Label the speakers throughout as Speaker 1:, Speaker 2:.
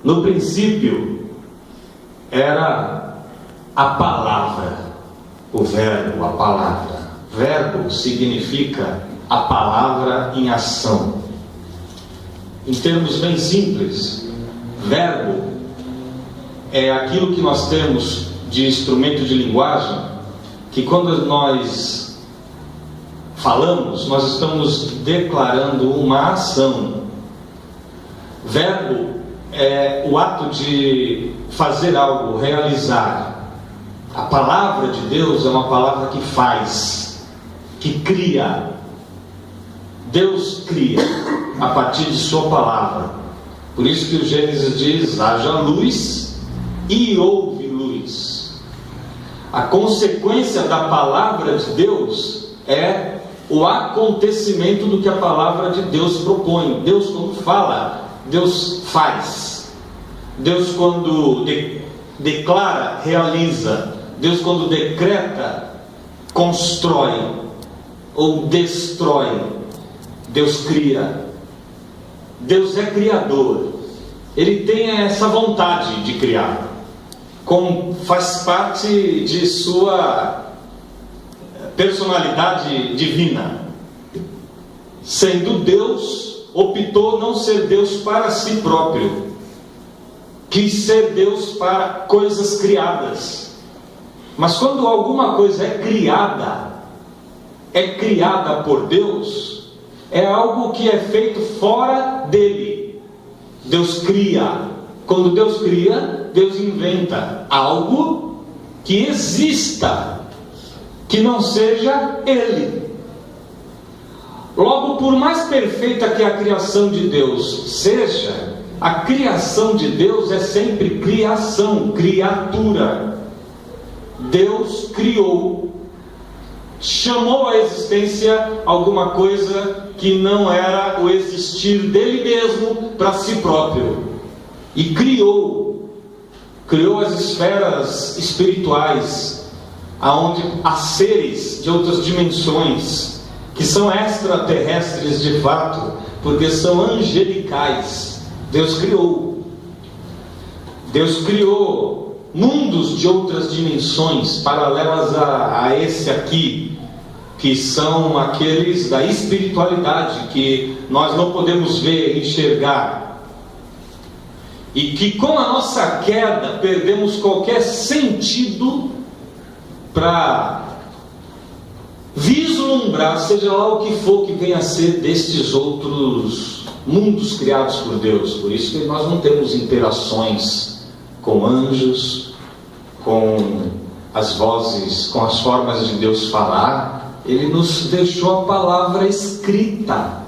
Speaker 1: No princípio era a palavra, o verbo, a palavra. Verbo significa a palavra em ação. Em termos bem simples, verbo é aquilo que nós temos de instrumento de linguagem, que quando nós falamos, nós estamos declarando uma ação. Verbo é o ato de fazer algo, realizar. A palavra de Deus é uma palavra que faz, que cria. Deus cria a partir de sua palavra. Por isso que o Gênesis diz: haja luz e houve luz. A consequência da palavra de Deus é o acontecimento do que a palavra de Deus propõe. Deus, quando fala, Deus faz. Deus, quando declara, realiza. Deus, quando decreta, constrói ou destrói. Deus cria. Deus é criador. Ele tem essa vontade de criar. Faz parte de sua personalidade divina. Sendo Deus, optou não ser Deus para si próprio. Quis ser Deus para coisas criadas. Mas quando alguma coisa é criada por Deus, é algo que é feito fora dele. Deus cria. Quando Deus cria, Deus inventa algo que exista, que não seja Ele. Logo, por mais perfeita que a criação de Deus seja, a criação de Deus é sempre criação, criatura. Deus criou, chamou à existência alguma coisa que não era o existir dele mesmo para si próprio. E criou as esferas espirituais, aonde há seres de outras dimensões, que são extraterrestres de fato, porque são angelicais. Deus criou mundos de outras dimensões, paralelas a esse aqui, que são aqueles da espiritualidade, que nós não podemos ver, enxergar. E que com a nossa queda perdemos qualquer sentido para vislumbrar, seja lá o que for que venha a ser destes outros mundos criados por Deus. Por isso que nós não temos interações com anjos, com as vozes, com as formas de Deus falar. Ele nos deixou a palavra escrita,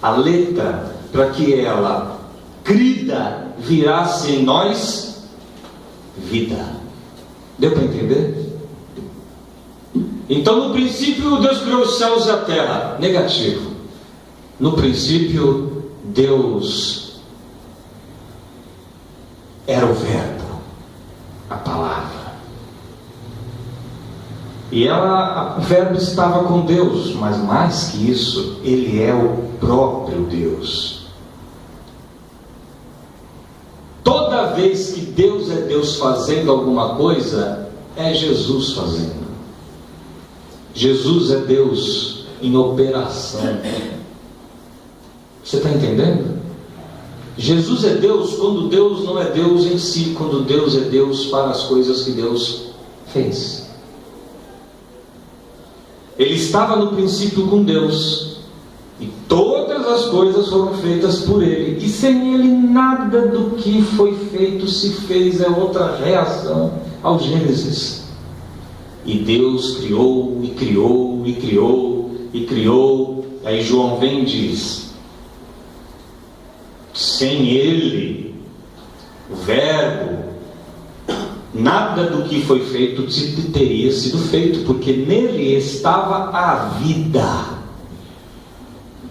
Speaker 1: a letra, para que ela, crida, virasse em nós vida. Deu para entender? Então, no princípio, Deus criou os céus e a terra. Negativo. No princípio, Deus era o verbo, a palavra. E o verbo estava com Deus, mas mais que isso, ele é o próprio Deus. Toda vez que Deus é Deus fazendo alguma coisa, é Jesus fazendo. Jesus é Deus em operação. Você está entendendo? Jesus é Deus quando Deus não é Deus em si, quando Deus é Deus para as coisas que Deus fez. Ele estava no princípio com Deus, e todas as coisas foram feitas por Ele, e sem Ele nada do que foi feito se fez. É outra reação ao Gênesis. E Deus criou, e criou, e criou, e criou. Aí João vem e diz: sem Ele, o Verbo, nada do que foi feito teria sido feito, porque nele estava a vida.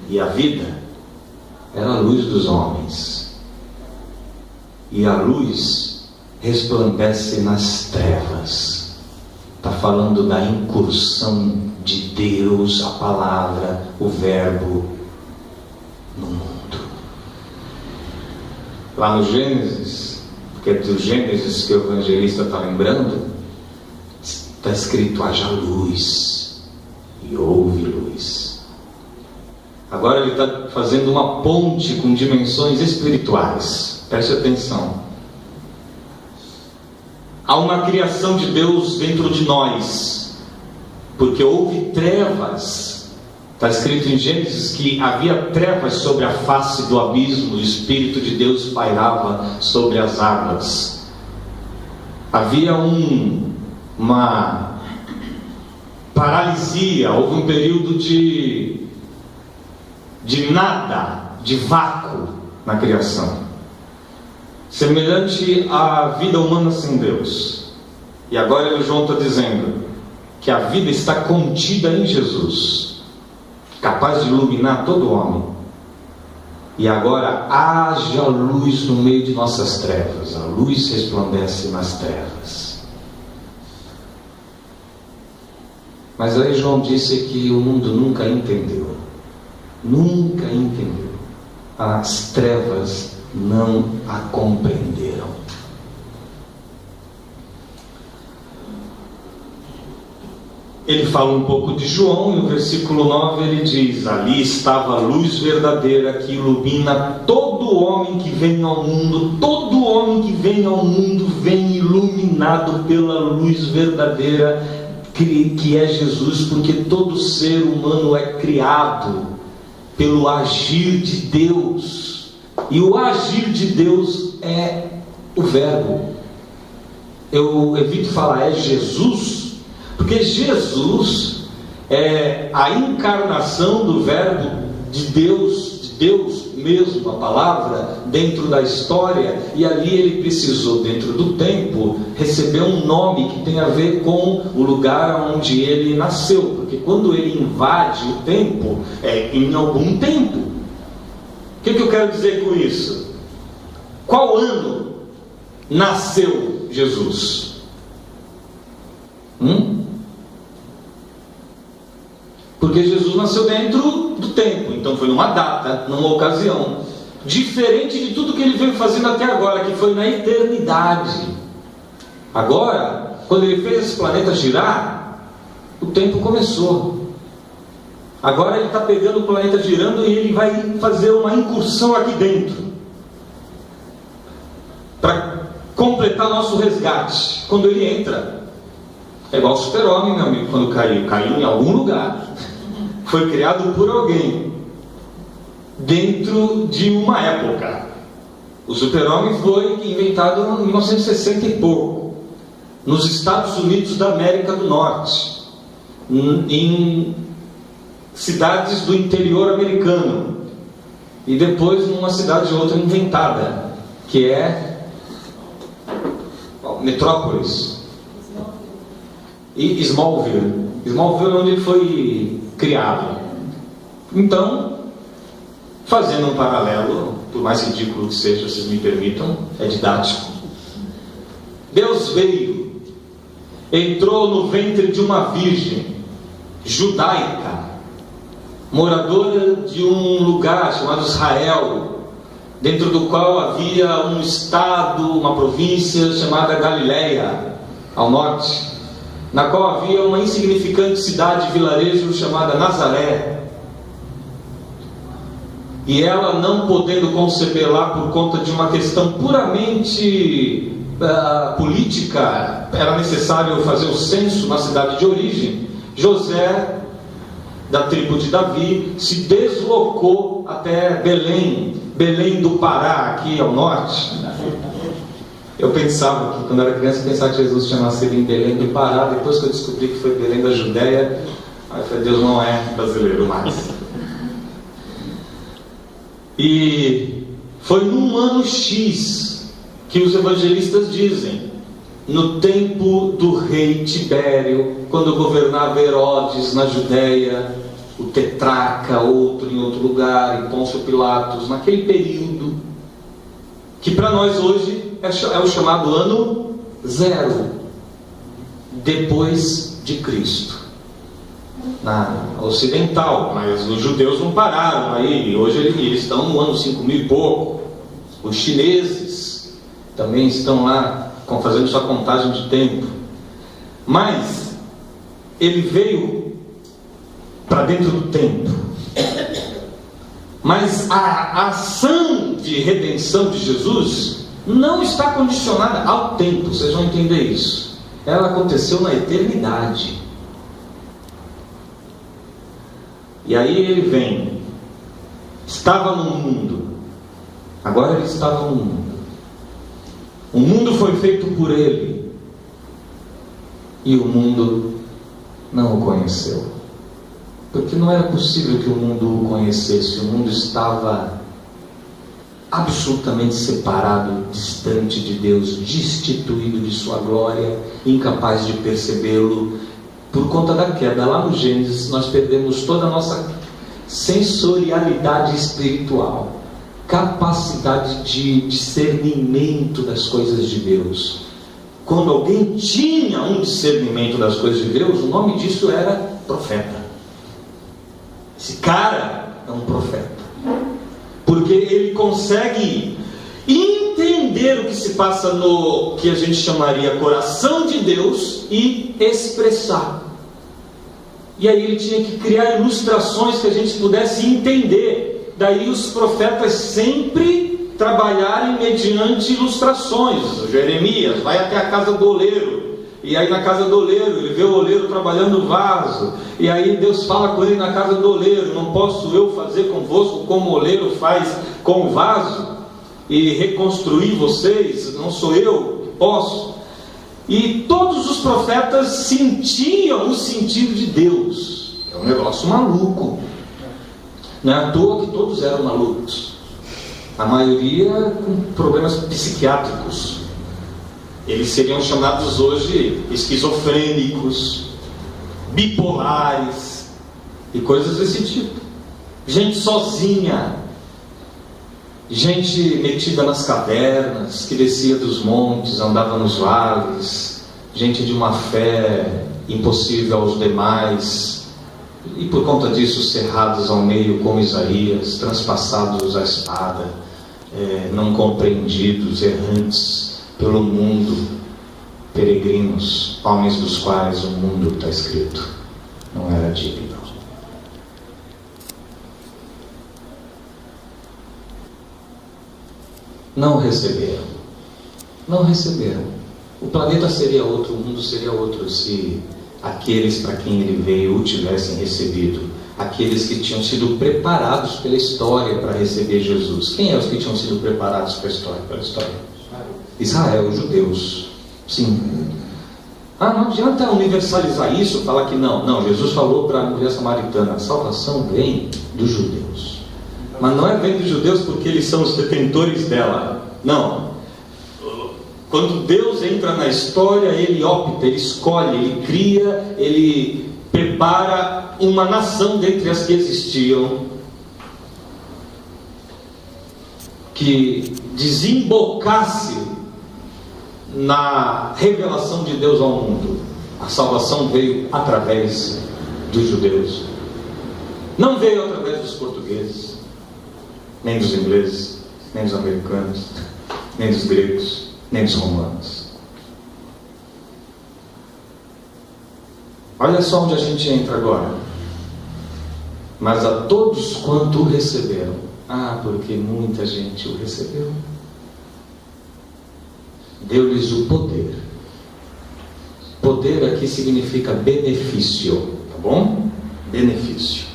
Speaker 1: E a vida era a luz dos homens. E a luz resplandece nas trevas. Está falando da incursão de Deus, a palavra, o verbo, no mundo. lá no Gênesis, porque é do Gênesis que o evangelista está lembrando, está escrito: haja luz, e houve luz. Agora ele está fazendo uma ponte com dimensões espirituais. Preste atenção. Há uma criação de Deus dentro de nós, porque houve trevas. Está escrito em Gênesis que havia trevas sobre a face do abismo, o Espírito de Deus pairava sobre as águas. Havia uma paralisia, houve um período de nada, de vácuo na criação, semelhante à vida humana sem Deus. E agora o João está dizendo que a vida está contida em Jesus, capaz de iluminar todo homem. E agora haja luz no meio de nossas trevas. A luz resplandece nas trevas. Mas aí João disse que o mundo nunca entendeu. Nunca entendeu. As trevas não a compreenderam. Ele fala um pouco de João, e no versículo 9 ele diz: ali estava a luz verdadeira que ilumina todo homem que vem ao mundo. Todo homem que vem ao mundo vem iluminado pela luz verdadeira que é Jesus, porque todo ser humano é criado pelo agir de Deus, e o agir de Deus é o Verbo. Eu evito falar é Jesus, porque Jesus é a encarnação do Verbo de Deus mesmo, a palavra, dentro da história, e ali ele precisou, dentro do tempo, receber um nome que tem a ver com o lugar onde ele nasceu, porque quando ele invade o tempo, é em algum tempo. O que eu quero dizer com isso? Qual ano nasceu Jesus? Porque Jesus nasceu dentro do tempo, então foi numa data, numa ocasião, diferente de tudo que ele veio fazendo até agora, que foi na eternidade. Agora, quando ele fez esse planeta girar, o tempo começou. Agora ele está pegando o planeta girando e ele vai fazer uma incursão aqui dentro, para completar nosso resgate. Quando ele entra, é igual o Super-Homem, meu amigo, quando caiu em algum lugar. Foi criado por alguém dentro de uma época. O Super-Homem foi inventado em 1960 e pouco, nos Estados Unidos da América do Norte, em cidades do interior americano, e depois numa cidade ou outra inventada, que é Metrópolis e Smallville. Smallville é onde ele foi criado. Então, fazendo um paralelo, por mais ridículo que seja, vocês me permitam, é didático. Deus veio, entrou no ventre de uma virgem judaica, moradora de um lugar chamado Israel, dentro do qual havia um estado, uma província chamada Galileia, ao norte, na qual havia uma insignificante cidade, vilarejo chamada Nazaré. E ela, não podendo conceber lá por conta de uma questão puramente política, era necessário fazer o censo na cidade de origem. José, da tribo de Davi, se deslocou até Belém do Pará, aqui ao norte. Eu pensava que, quando era criança, pensava que Jesus tinha nascido em Belém do Pará. Depois que eu descobri que foi Belém da Judéia, aí eu falei: Deus não é brasileiro mais. E foi num ano X que os evangelistas dizem, no tempo do rei Tibério, quando governava Herodes na Judéia, o tetrarca, outro em outro lugar, e Pôncio Pilatos, naquele período, que para nós hoje é o chamado ano zero, depois de Cristo, na ocidental. Mas os judeus não pararam aí, hoje eles estão no ano 5000 e pouco, Os chineses também estão lá fazendo sua contagem de tempo. Mas ele veio para dentro do tempo. Mas a ação de redenção de Jesus não está condicionada ao tempo, vocês vão entender isso. Ela aconteceu na eternidade. E aí ele vem, estava no mundo, agora ele estava no mundo. O mundo foi feito por ele, e o mundo não o conheceu. Porque não era possível que o mundo o conhecesse. O mundo estava absolutamente separado, distante de Deus, destituído de sua glória, incapaz de percebê-lo. Por conta da queda, lá no Gênesis, nós perdemos toda a nossa sensorialidade espiritual, capacidade de discernimento das coisas de Deus. Quando alguém tinha um discernimento das coisas de Deus, o nome disso era profeta. Esse cara é um profeta, porque ele consegue entender o que se passa no que a gente chamaria coração de Deus e expressar. E aí ele tinha que criar ilustrações que a gente pudesse entender. Daí os profetas sempre trabalharem mediante ilustrações. Jeremias vai até a casa do oleiro, e aí na casa do oleiro ele vê o oleiro trabalhando o vaso, e aí Deus fala com ele na casa do oleiro: não posso eu fazer convosco como o oleiro faz com o vaso, e reconstruir vocês? Não sou eu que posso? E todos os profetas sentiam o sentido de Deus. É um negócio maluco. Não é à toa que todos eram malucos, a maioria com problemas psiquiátricos. Eles seriam chamados hoje esquizofrênicos, bipolares e coisas desse tipo. Gente sozinha, gente metida nas cavernas, que descia dos montes, andava nos vales, gente de uma fé impossível aos demais, e por conta disso cerrados ao meio como Isaías, transpassados à espada, não compreendidos, errantes pelo mundo, peregrinos, homens dos quais o mundo, está escrito, não era digno. Não receberam. Não receberam. O planeta seria outro, o mundo seria outro, se aqueles para quem ele veio o tivessem recebido. Aqueles que tinham sido preparados pela história para receber Jesus. Quem é os que tinham sido preparados pela história? Israel, os judeus. Sim. Não adianta universalizar isso, falar que não, Jesus falou para a mulher samaritana: a salvação vem dos judeus. Mas não é vem dos judeus porque eles são os detentores dela. Não. Quando Deus entra na história, Ele opta, Ele escolhe, Ele cria, Ele prepara uma nação dentre as que existiam, que desembocasse na revelação de Deus ao mundo. A salvação veio através dos judeus. Não veio através dos portugueses, nem dos ingleses, nem dos americanos, nem dos gregos, nem dos romanos. Olha só onde a gente entra agora. Mas a todos quanto o receberam. Porque muita gente o recebeu. Deu-lhes o poder. Poder aqui significa benefício, tá bom? Benefício.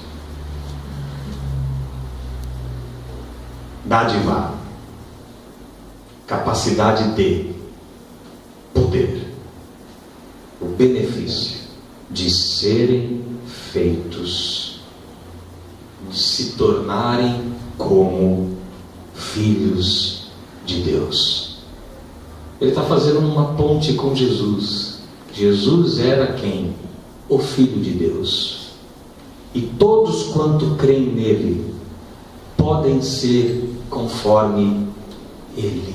Speaker 1: Dádiva. Capacidade de poder. O benefício de serem feitos, de se tornarem como filhos de Deus. Ele está fazendo uma ponte com Jesus. Jesus era quem? O Filho de Deus. E todos quanto creem nele podem ser conforme ele.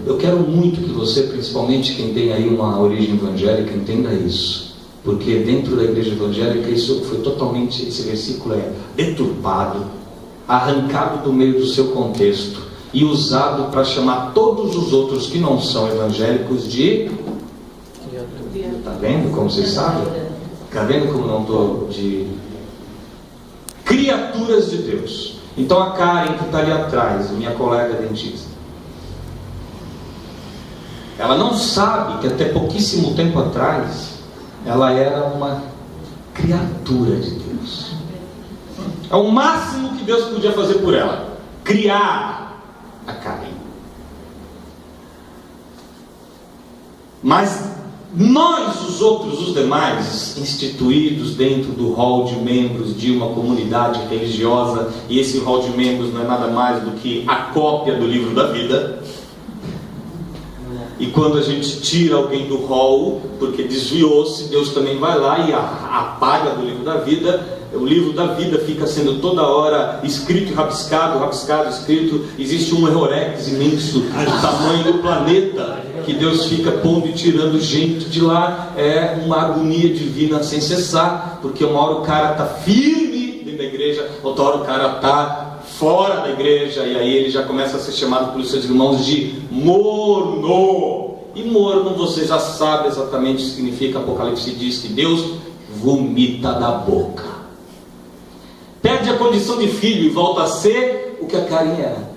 Speaker 1: Eu quero muito que você, principalmente quem tem aí uma origem evangélica, entenda isso. Porque dentro da igreja evangélica isso foi totalmente, esse versículo é deturpado, arrancado do meio do seu contexto e usado para chamar todos os outros que não são evangélicos de... Está vendo como vocês sabem? Está vendo como não estou de... criaturas de Deus. Então a Karen, que está ali atrás, minha colega dentista, ela não sabe que até pouquíssimo tempo atrás ela era uma criatura de Deus. É o máximo que Deus podia fazer por ela, criar a Karen. Mas nós, os outros, os demais, instituídos dentro do hall de membros de uma comunidade religiosa, e esse hall de membros não é nada mais do que a cópia do livro da vida. E quando a gente tira alguém do hall, porque desviou-se, Deus também vai lá e apaga do livro da vida. O livro da vida fica sendo toda hora escrito, rabiscado, escrito. Existe um errorex imenso do tamanho do planeta, que Deus fica pondo e tirando gente de lá. É uma agonia divina sem cessar, porque uma hora o cara está firme dentro da igreja, outra hora o cara está fora da igreja, e aí ele já começa a ser chamado pelos seus irmãos de morno. E morno, você já sabe exatamente o que significa. Apocalipse diz que Deus vomita da boca. Perde a condição de filho e volta a ser o que a Karen era,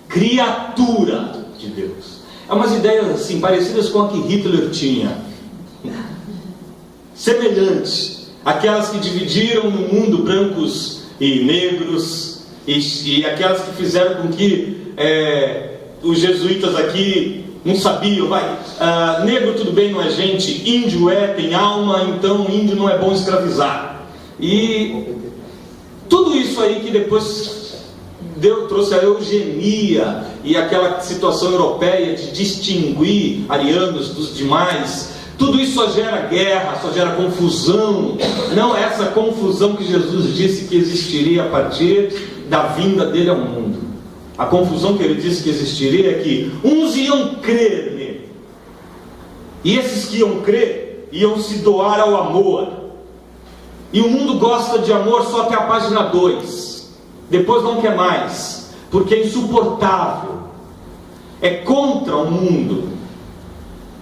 Speaker 1: criatura de Deus. É umas ideias assim, parecidas com a que Hitler tinha, semelhantes, aquelas que dividiram no mundo brancos e negros, e aquelas que fizeram com que os jesuítas aqui não sabiam, negro tudo bem, não é gente, índio tem alma, então índio não é bom escravizar. E tudo isso aí que depois trouxe a eugenia e aquela situação europeia de distinguir arianos dos demais, tudo isso só gera guerra, só gera confusão. Não é essa confusão que Jesus disse que existiria a partir da vinda dele ao mundo. A confusão que ele disse que existiria é que uns iam crer nele, e esses que iam crer iam se doar ao amor. E o mundo gosta de amor só até a página 2. Depois não quer mais, porque é insuportável. É contra o mundo.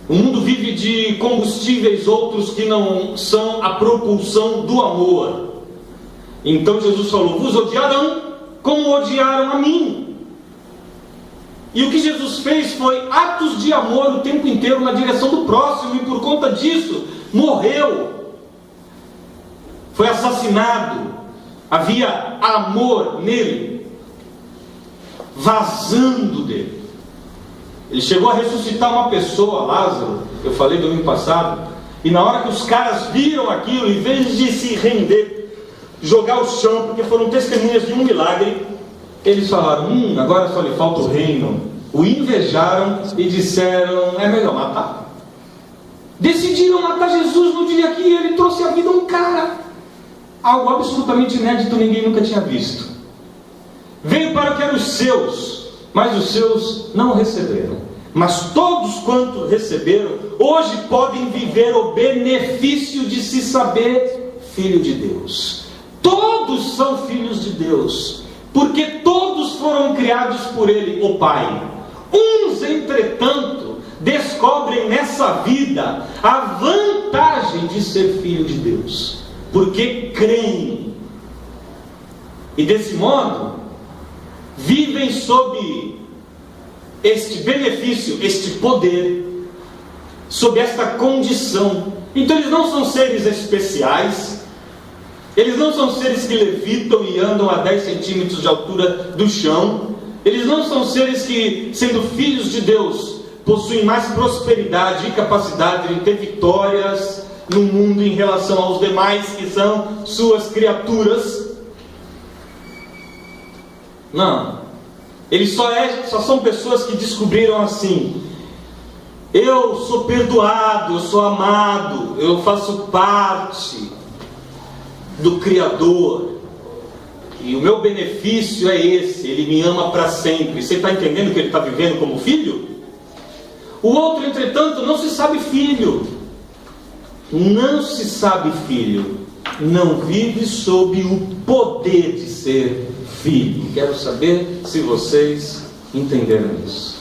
Speaker 1: O mundo vive de combustíveis outros que não são a propulsão do amor. Então Jesus falou: vos odiarão como odiaram a mim. E o que Jesus fez foi atos de amor o tempo inteiro na direção do próximo, e por conta disso morreu. Foi assassinado. Havia amor nele, vazando dele. Ele chegou a ressuscitar uma pessoa, Lázaro, eu falei domingo passado, e na hora que os caras viram aquilo, em vez de se render, jogar o chão, porque foram testemunhas de um milagre, eles falaram: agora só lhe falta o reino. O invejaram e disseram: é melhor matar. Decidiram matar Jesus no dia que ele trouxe a vida a um cara. Algo absolutamente inédito, ninguém nunca tinha visto. Veio para o que eram os seus, mas os seus não o receberam. Mas todos quanto receberam, hoje podem viver o benefício de se saber filho de Deus. Todos são filhos de Deus, porque todos foram criados por Ele, o Pai. Uns, entretanto, descobrem nessa vida a vantagem de ser filho de Deus, porque creem, e desse modo vivem sob este benefício, este poder, sob esta condição. Então eles não são seres especiais, eles não são seres que levitam e andam a 10 centímetros de altura do chão, eles não são seres que, sendo filhos de Deus, possuem mais prosperidade e capacidade de ter vitórias no mundo em relação aos demais que são suas criaturas. Não, eles só são pessoas que descobriram assim: eu sou perdoado, eu sou amado, eu faço parte do Criador, e o meu benefício é esse, Ele me ama para sempre. Você está entendendo que ele está vivendo como filho? O outro, entretanto, não se sabe filho. Não se sabe filho, não vive sob o poder de ser filho. Quero saber se vocês entenderam isso.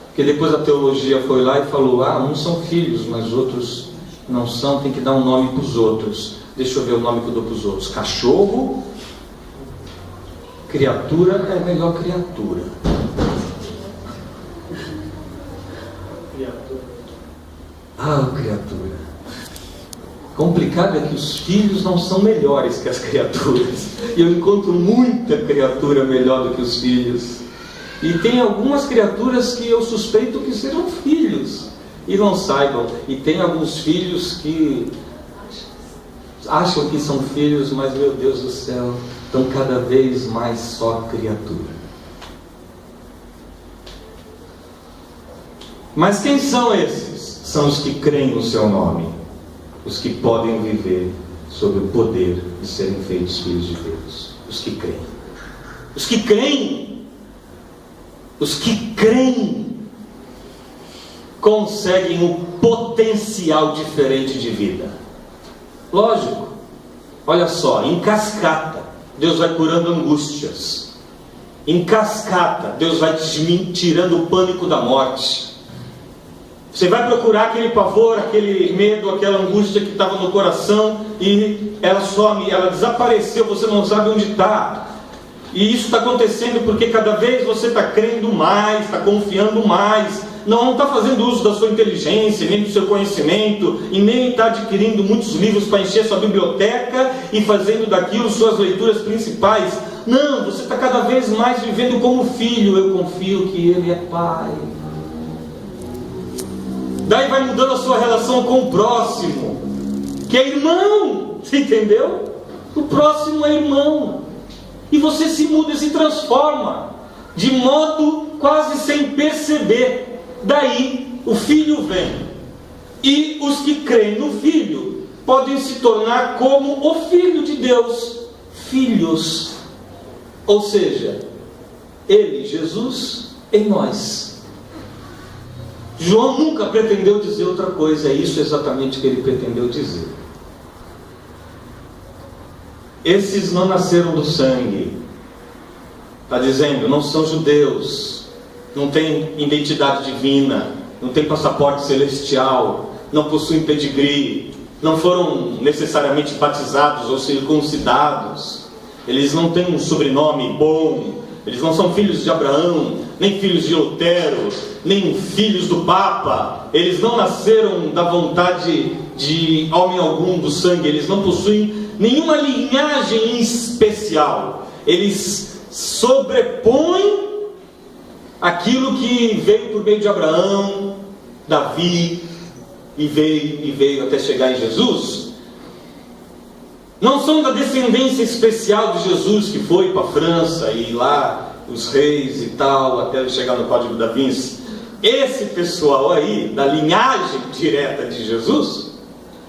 Speaker 1: Porque depois a teologia foi lá e falou: uns são filhos, mas os outros não são, tem que dar um nome para os outros. Deixa eu ver o nome que eu dou para os outros. Cachorro, criatura é melhor criatura. Criatura. Complicado é que os filhos não são melhores que as criaturas. E eu encontro muita criatura melhor do que os filhos. E tem algumas criaturas que eu suspeito que sejam filhos e não saibam. E tem alguns filhos que acham que são filhos, mas, meu Deus do céu, estão cada vez mais só criatura. Mas quem são esses? São os que creem no seu nome, os que podem viver sob o poder de serem feitos filhos de Deus. Os que creem. Os que creem. Os que creem conseguem um potencial diferente de vida. Lógico. Olha só, em cascata, Deus vai curando angústias. Em cascata, Deus vai tirando o pânico da morte. Você vai procurar aquele pavor, aquele medo, aquela angústia que estava no coração e ela some, ela desapareceu, você não sabe onde está. E isso está acontecendo porque cada vez você está crendo mais, está confiando mais, não está fazendo uso da sua inteligência, nem do seu conhecimento, e nem está adquirindo muitos livros para encher sua biblioteca e fazendo daquilo suas leituras principais. Não, você está cada vez mais vivendo como filho. Eu confio que Ele é Pai. Daí vai mudando a sua relação com o próximo, que é irmão, você entendeu? O próximo é irmão. E você se muda e se transforma, de modo quase sem perceber. Daí o Filho vem. E os que creem no Filho podem se tornar como o Filho de Deus, filhos. Ou seja, Ele, Jesus, em nós. João nunca pretendeu dizer outra coisa, é isso exatamente que ele pretendeu dizer. Esses não nasceram do sangue. Está dizendo, não são judeus, não têm identidade divina, não têm passaporte celestial, não possuem pedigree, não foram necessariamente batizados ou circuncidados, eles não têm um sobrenome bom, eles não são filhos de Abraão, nem filhos de Lutero, nem filhos do Papa. Eles não nasceram da vontade de homem algum do sangue. Eles não possuem nenhuma linhagem especial. Eles sobrepõem aquilo que veio por meio de Abraão, Davi, e veio até chegar em Jesus. Não são da descendência especial de Jesus, que foi para a França e lá os reis e tal, até chegar no Código da Vinci. Esse pessoal aí, da linhagem direta de Jesus,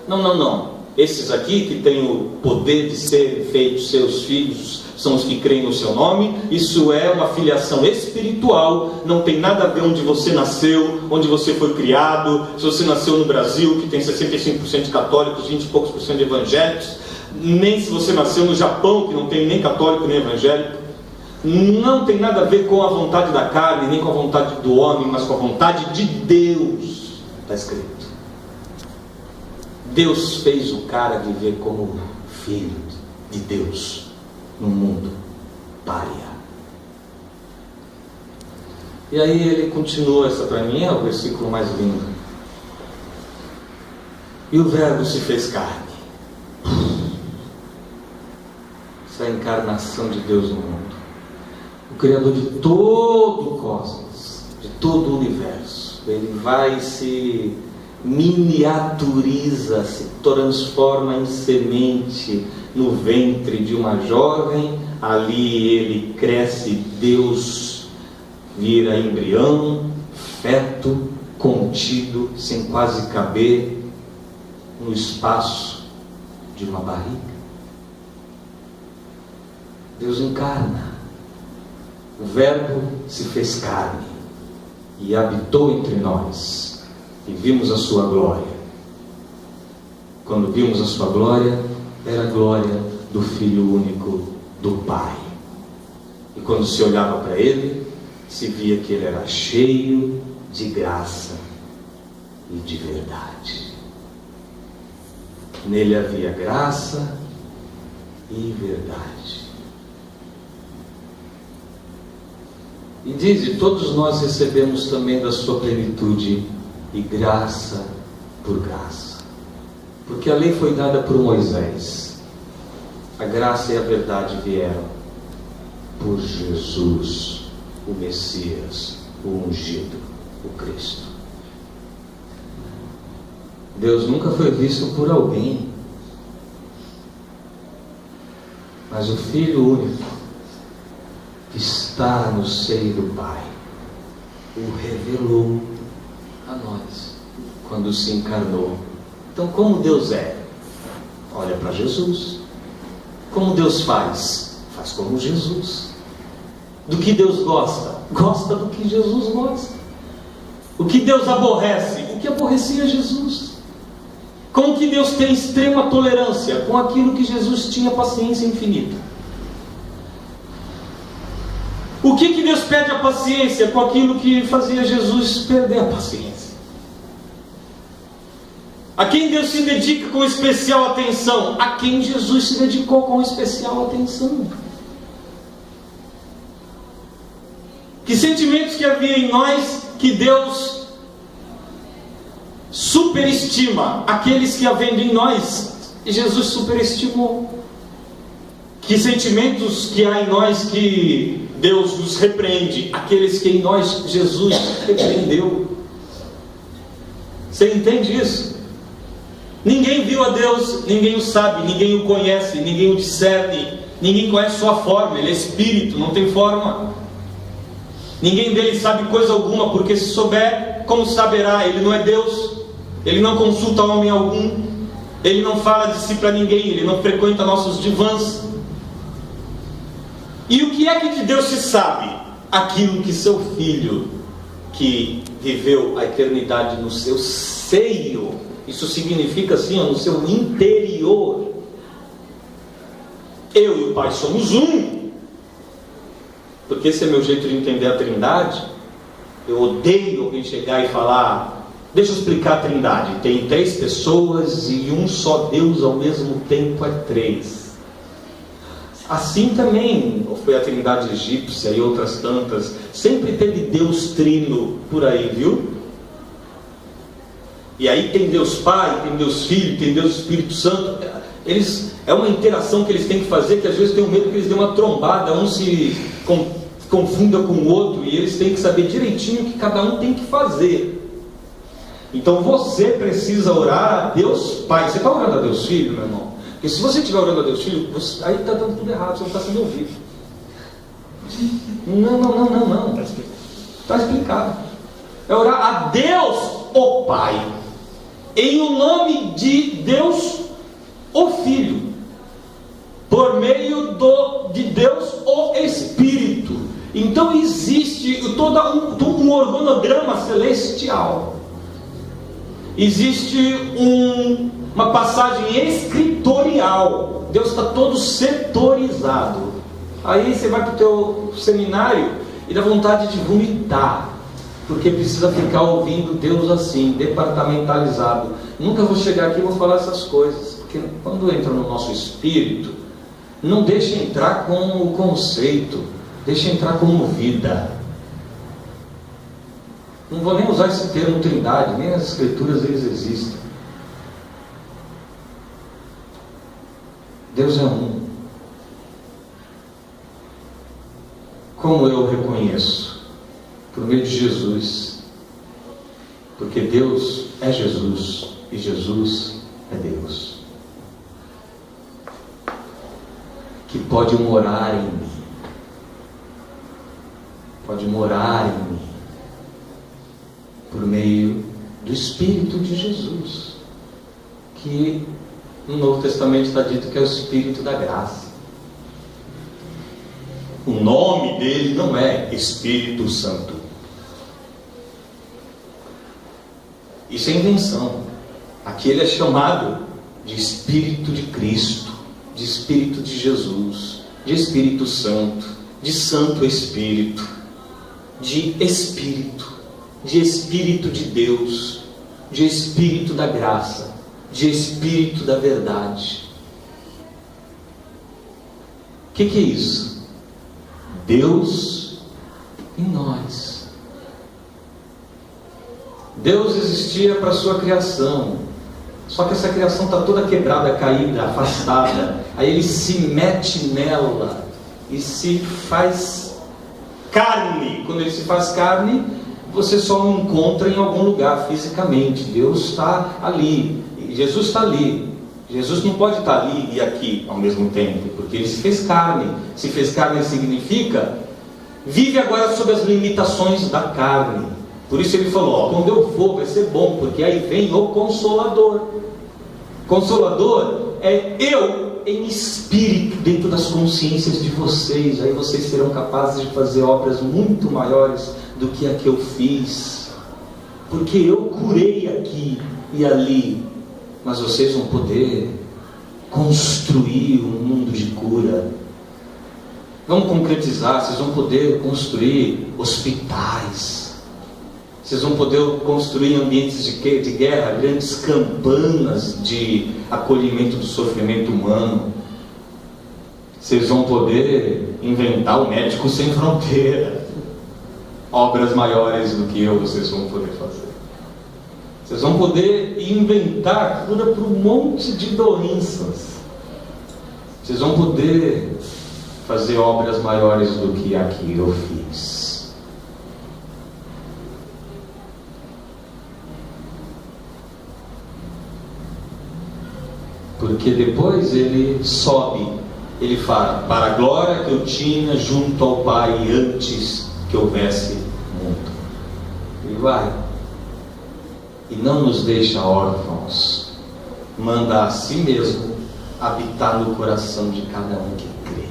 Speaker 1: não. Esses aqui que têm o poder de serem feitos seus filhos, são os que creem no seu nome. Isso é uma filiação espiritual, não tem nada a ver onde você nasceu, onde você foi criado. Se você nasceu no Brasil, que tem 65% de católicos, 20 e poucos por cento de evangélicos, nem se você nasceu no Japão, que não tem nem católico nem evangélico. Não tem nada a ver com a vontade da carne, nem com a vontade do homem, mas com a vontade de Deus. Está escrito. Deus fez o cara viver como filho de Deus no mundo pária. E aí ele continua, essa para mim é o versículo mais lindo. E o Verbo se fez carne. Essa é a encarnação de Deus no mundo. O Criador de todo o cosmos, de todo o universo. Ele vai se miniaturiza, se transforma em semente no ventre de uma jovem. Ali ele cresce, Deus vira embrião, feto, contido, sem quase caber no espaço de uma barriga. Deus encarna. O Verbo se fez carne e habitou entre nós, e vimos a sua glória. Quando vimos a sua glória, era a glória do Filho único do Pai. E quando se olhava para ele, se via que ele era cheio de graça e de verdade. Nele havia graça e verdade. E diz: e todos nós recebemos também da sua plenitude, e graça por graça. Porque a lei foi dada por Moisés, a graça e a verdade vieram por Jesus, o Messias, o ungido, o Cristo. Deus nunca foi visto por alguém, mas o Filho único, que está no seio do Pai, o revelou a nós, quando se encarnou. Então, como Deus é? Olha para Jesus. Como Deus faz? Faz como Jesus. Do que Deus gosta? Gosta do que Jesus gosta. O que Deus aborrece? O que aborrecia Jesus. Como que Deus tem extrema tolerância? Com aquilo que Jesus tinha paciência infinita. O que Deus pede a paciência? Com aquilo que fazia Jesus perder a paciência. A quem Deus se dedica com especial atenção? A quem Jesus se dedicou com especial atenção. Que sentimentos que havia em nós que Deus superestima? Aqueles que havendo em nós, Jesus superestimou. Que sentimentos que há em nós que Deus nos repreende? Aqueles que em nós Jesus repreendeu. Você entende isso? Ninguém viu a Deus, ninguém o sabe, ninguém o conhece, ninguém o discerne, ninguém conhece sua forma. Ele é espírito, não tem forma. Ninguém dele sabe coisa alguma, porque se souber, como saberá? Ele não é Deus, ele não consulta homem algum, ele não fala de si para ninguém, ele não frequenta nossos divãs. E o que é que de Deus se sabe? Aquilo que seu Filho, que viveu a eternidade no seu seio, isso significa assim, no seu interior. Eu e o Pai somos um. Porque esse é meu jeito de entender a Trindade. Eu odeio alguém chegar e falar: deixa eu explicar a Trindade. Tem 3 pessoas e um só Deus ao mesmo tempo é 3. Assim também foi a Trindade egípcia e outras tantas. Sempre teve Deus trino por aí, viu? E aí tem Deus Pai, tem Deus Filho, tem Deus Espírito Santo. É uma interação que eles têm que fazer, que às vezes tem um medo que eles dêem uma trombada, um se confunda com o outro, e eles têm que saber direitinho o que cada um tem que fazer. Então você precisa orar a Deus Pai. Você está orando a Deus Filho, meu irmão? Porque se você estiver orando a Deus Filho, aí está dando tudo errado, você não está sendo ouvido. Não. Está explicado. É orar a Deus, o Pai, em o nome de Deus, o Filho, por meio de Deus, o Espírito. Então existe todo um organograma celestial. Existe uma passagem escritorial. Deus está todo setorizado. Aí você vai para o teu seminário e dá vontade de vomitar, porque precisa ficar ouvindo Deus assim, departamentalizado. Nunca vou chegar aqui e vou falar essas coisas, porque quando entra no nosso espírito, não deixa entrar com o conceito, deixa entrar como vida. Não vou nem usar esse termo Trindade, nem nas Escrituras eles existem. Deus é um. Como eu reconheço? Por meio de Jesus. Porque Deus é Jesus e Jesus é Deus, que pode morar em mim. Pode morar em mim por meio do Espírito de Jesus, que no Novo Testamento está dito que é o Espírito da graça. O nome dele não é Espírito Santo. Isso é invenção. Aqui ele é chamado de Espírito de Cristo. de Espírito de Jesus, de Espírito Santo, de Santo Espírito, de Espírito de Deus, de Espírito da graça, de Espírito da verdade. O que é isso? Deus em nós. Deus existia para a sua criação, só que essa criação está toda quebrada, caída, afastada. Aí Ele se mete nela e se faz carne. Quando Ele se faz carne, você só não encontra em algum lugar fisicamente. Deus está ali, Jesus está ali. Jesus não pode estar ali e aqui ao mesmo tempo, porque Ele se fez carne. Se fez carne significa, vive agora sob as limitações da carne. Por isso Ele falou, quando eu for vai ser bom, porque aí vem o Consolador. Consolador é eu em espírito dentro das consciências de vocês. Aí vocês serão capazes de fazer obras muito maiores do que a que eu fiz, porque eu curei aqui e ali, mas vocês vão poder construir um mundo de cura. Vamos concretizar, vocês vão poder construir hospitais, vocês vão poder construir ambientes de guerra, grandes campanas de acolhimento do sofrimento humano. Vocês vão poder inventar o médico sem fronteira. Obras maiores do que eu vocês vão poder fazer. Vocês vão poder inventar cura para um monte de doenças. Vocês vão poder fazer obras maiores do que a que eu fiz. Porque depois Ele sobe, Ele fala, para a glória que eu tinha junto ao Pai antes que houvesse mundo. Ele vai e não nos deixa órfãos, manda a si mesmo habitar no coração de cada um que crê.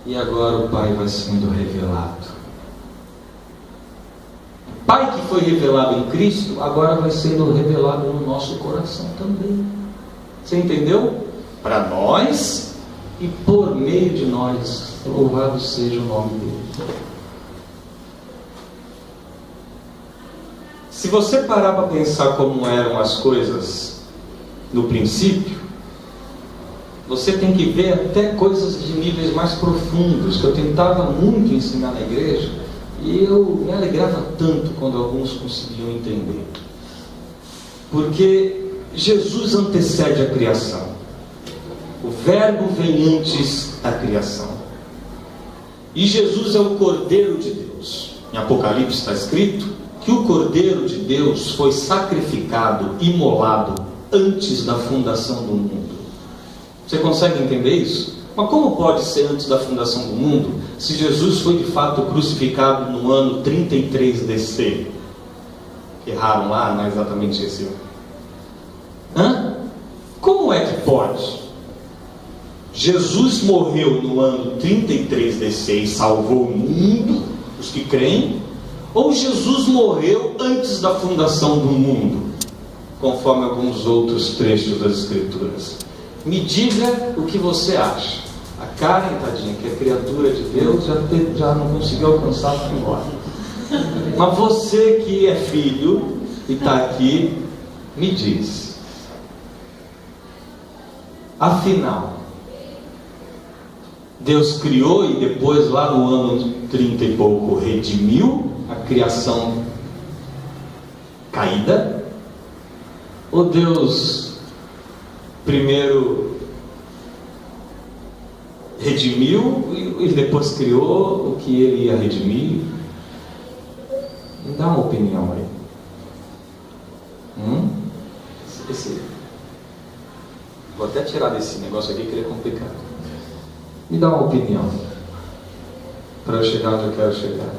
Speaker 1: E agora o Pai vai sendo revelado. O Pai que foi revelado em Cristo agora vai sendo revelado no nosso coração também. Você entendeu? Para nós e por meio de nós, louvado seja o nome dele. Se você parar para pensar como eram as coisas no princípio, você tem que ver até coisas de níveis mais profundos, que eu tentava muito ensinar na igreja, e eu me alegrava tanto quando alguns conseguiam entender. Porque Jesus antecede a criação. O Verbo vem antes da criação. E Jesus é o Cordeiro de Deus. Em Apocalipse está escrito que o Cordeiro de Deus foi sacrificado, imolado, antes da fundação do mundo. Você consegue entender isso? Mas como pode ser antes da fundação do mundo, se Jesus foi de fato crucificado no ano 33 DC? Erraram lá, não é exatamente esse ano. Como é que pode? Jesus morreu no ano 33 DC e salvou o mundo, os que creem, ou Jesus morreu antes da fundação do mundo, conforme alguns outros trechos das Escrituras? Me diga o que você acha. A Karen, tadinha, que é criatura de Deus, já não conseguiu alcançar para ir embora. Mas você que é filho e está aqui, me diz. Afinal, Deus criou e depois lá no ano 30 e pouco redimiu a criação caída? Ou Deus primeiro redimiu e depois criou o que Ele ia redimir? Me dá uma opinião aí. Vou até tirar desse negócio aqui que ele é complicado. Me dá uma opinião para eu chegar onde eu quero chegar.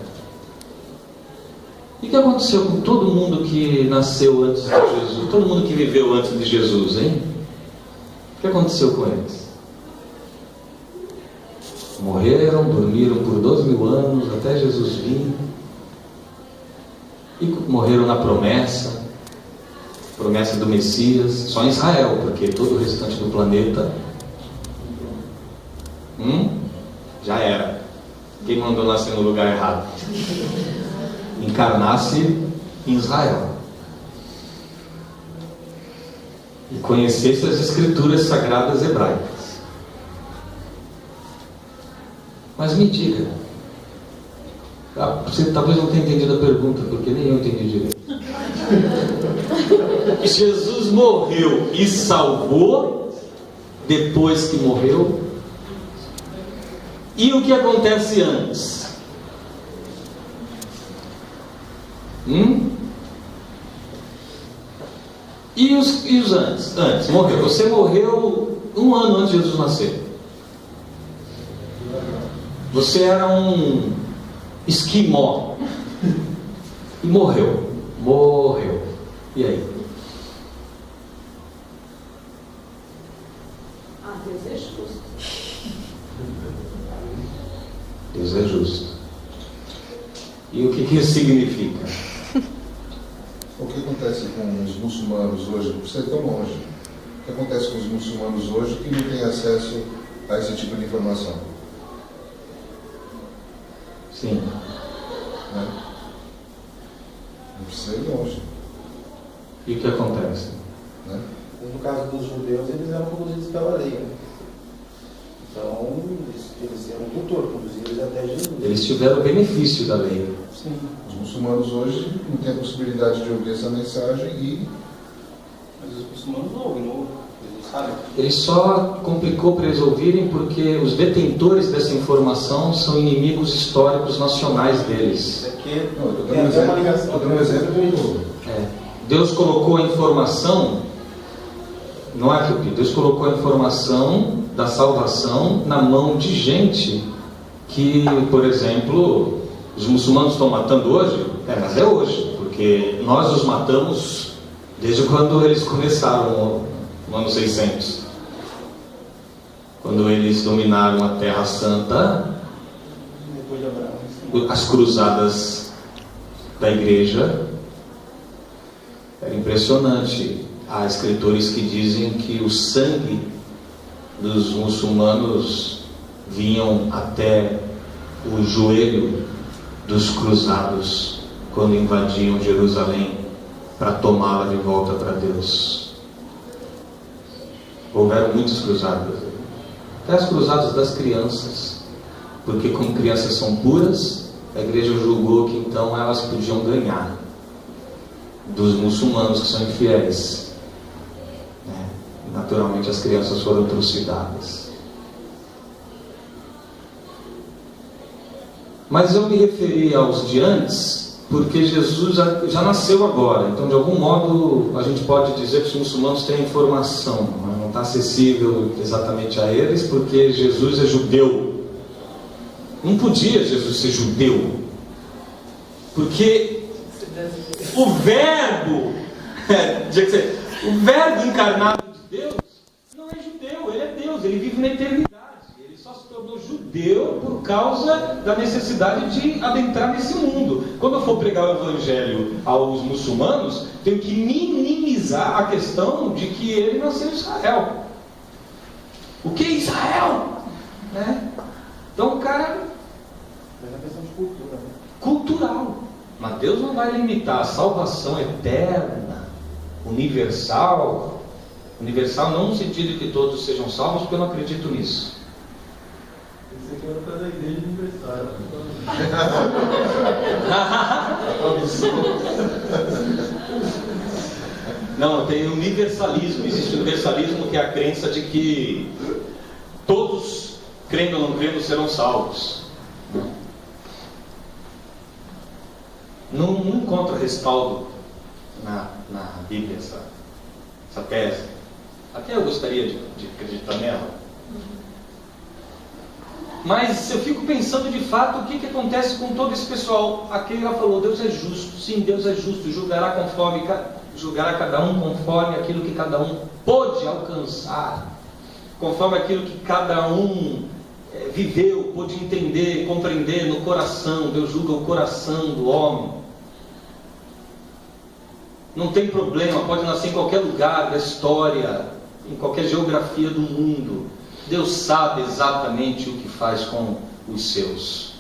Speaker 1: E o que aconteceu com todo mundo que nasceu antes de Jesus? Todo mundo que viveu antes de Jesus, hein? O que aconteceu com eles? Morreram, dormiram por 12.000 anos até Jesus vir. E morreram na promessa. promessa do Messias, só em Israel, porque todo o restante do planeta já era. Quem mandou nascer no lugar errado? Encarnasse em Israel e conhecesse as escrituras sagradas hebraicas. Mas me diga, você talvez não tenha entendido a pergunta, porque nem eu entendi direito. Jesus morreu e salvou depois que morreu? E o que acontece antes? E os antes? Antes, morreu. Você morreu 1 ano antes de Jesus nascer. Você era um esquimó e morreu. E aí?
Speaker 2: Deus é justo.
Speaker 1: Deus é justo. E o que isso significa?
Speaker 3: O que acontece com os muçulmanos hoje? Você é tão longe. O que acontece com os muçulmanos hoje que não têm acesso a esse tipo de informação?
Speaker 1: Sim.
Speaker 3: Né? Não precisa ir longe.
Speaker 1: E o que acontece?
Speaker 3: Né?
Speaker 4: No caso dos judeus, eles eram conduzidos pela lei. Né? Então, eles eram tutor, conduzidos até Jesus.
Speaker 1: Eles tiveram o benefício da lei.
Speaker 4: Sim.
Speaker 3: Os muçulmanos hoje não têm a possibilidade de ouvir essa mensagem e...
Speaker 4: Mas os muçulmanos não ouvem, eles não sabem.
Speaker 1: Ele só complicou para eles ouvirem porque os detentores dessa informação são inimigos históricos nacionais deles.
Speaker 4: Porque
Speaker 3: Não, eu
Speaker 4: tem até uma ligação.
Speaker 3: estou dando um exemplo do...
Speaker 1: Deus colocou a informação, não é que Deus colocou a informação da salvação na mão de gente que, por exemplo, os muçulmanos estão matando hoje, mas é hoje, porque nós os matamos desde quando eles começaram, no ano 600, quando eles dominaram a Terra Santa,
Speaker 4: Depois de Abraão.
Speaker 1: as cruzadas da igreja. Era impressionante. Há escritores que dizem que o sangue dos muçulmanos vinham até o joelho dos cruzados quando invadiam Jerusalém para tomá-la de volta para Deus. Houveram muitas cruzadas, até as cruzadas das crianças, porque como crianças são puras, a igreja julgou que então elas podiam ganhar dos muçulmanos que são infiéis. Naturalmente as crianças foram trucidadas. Mas eu me referi aos de antes porque Jesus já nasceu agora. Então de algum modo a gente pode dizer que os muçulmanos têm informação, não está acessível exatamente a eles, porque Jesus é judeu. Não podia Jesus ser judeu, porque o verbo encarnado de Deus não é judeu, ele é Deus, ele vive na eternidade. Ele só se tornou judeu por causa da necessidade de adentrar nesse mundo. Quando eu for pregar o evangelho aos muçulmanos, tenho que minimizar a questão de que ele nasceu em Israel. O que é Israel? Então o cara...
Speaker 4: Mas é uma questão de cultura. Né?
Speaker 1: Cultural. Mas Deus não vai limitar a salvação eterna, universal. Universal não no sentido de que todos sejam salvos, porque eu não acredito nisso.
Speaker 4: Isso aqui era para a igreja universal.
Speaker 1: Não, tem universalismo. Existe universalismo, que é a crença de que todos, crendo ou não crendo, serão salvos. Não encontra respaldo na Bíblia essa tese. Até eu gostaria de acreditar nela. Mas eu fico pensando de fato o que acontece com todo esse pessoal. Aquele lá falou, Deus é justo. Sim, Deus é justo, julgará cada um conforme aquilo que cada um pôde alcançar, conforme aquilo que cada um viveu, pôde entender, compreender no coração. Deus julga o coração do homem. Não tem problema, pode nascer em qualquer lugar da história, em qualquer geografia do mundo. Deus sabe exatamente o que faz com os seus.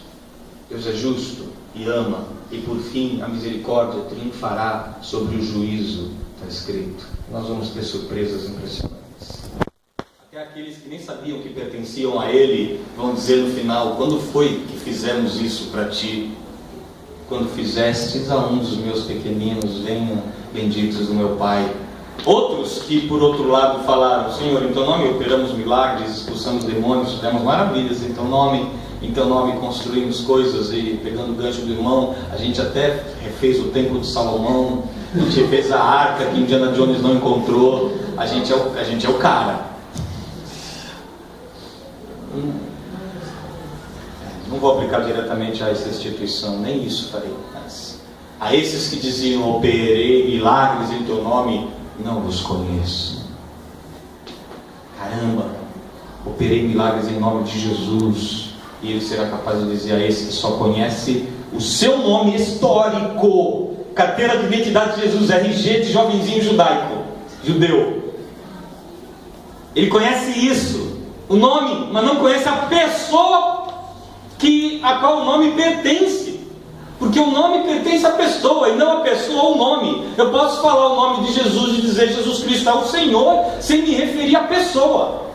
Speaker 1: Deus é justo e ama, e por fim a misericórdia triunfará sobre o juízo, está escrito. Nós vamos ter surpresas impressionantes. Até aqueles que nem sabiam que pertenciam a Ele vão dizer no final: quando foi que fizemos isso para Ti? Quando fizestes a um dos meus pequeninos, venham benditos do meu Pai. Outros que por outro lado falaram: Senhor, em Teu nome operamos milagres, expulsamos demônios, fizemos maravilhas em Teu nome construímos coisas. E pegando o gancho do irmão, a gente até refez o templo de Salomão, a gente refez a arca que Indiana Jones não encontrou. A gente é o cara. Não vou aplicar diretamente a essa instituição, nem isso farei. Mas a esses que diziam: operei milagres em Teu nome, não vos conheço. Caramba, operei milagres em nome de Jesus. E Ele será capaz de dizer a esse que só conhece o seu nome histórico, carteira de identidade de Jesus, RG de jovenzinho judeu. Ele conhece isso, o nome, mas não conhece a pessoa a qual o nome pertence. Porque o nome pertence à pessoa, e não a pessoa ao nome. Eu posso falar o nome de Jesus e dizer Jesus Cristo é o Senhor, sem me referir à pessoa.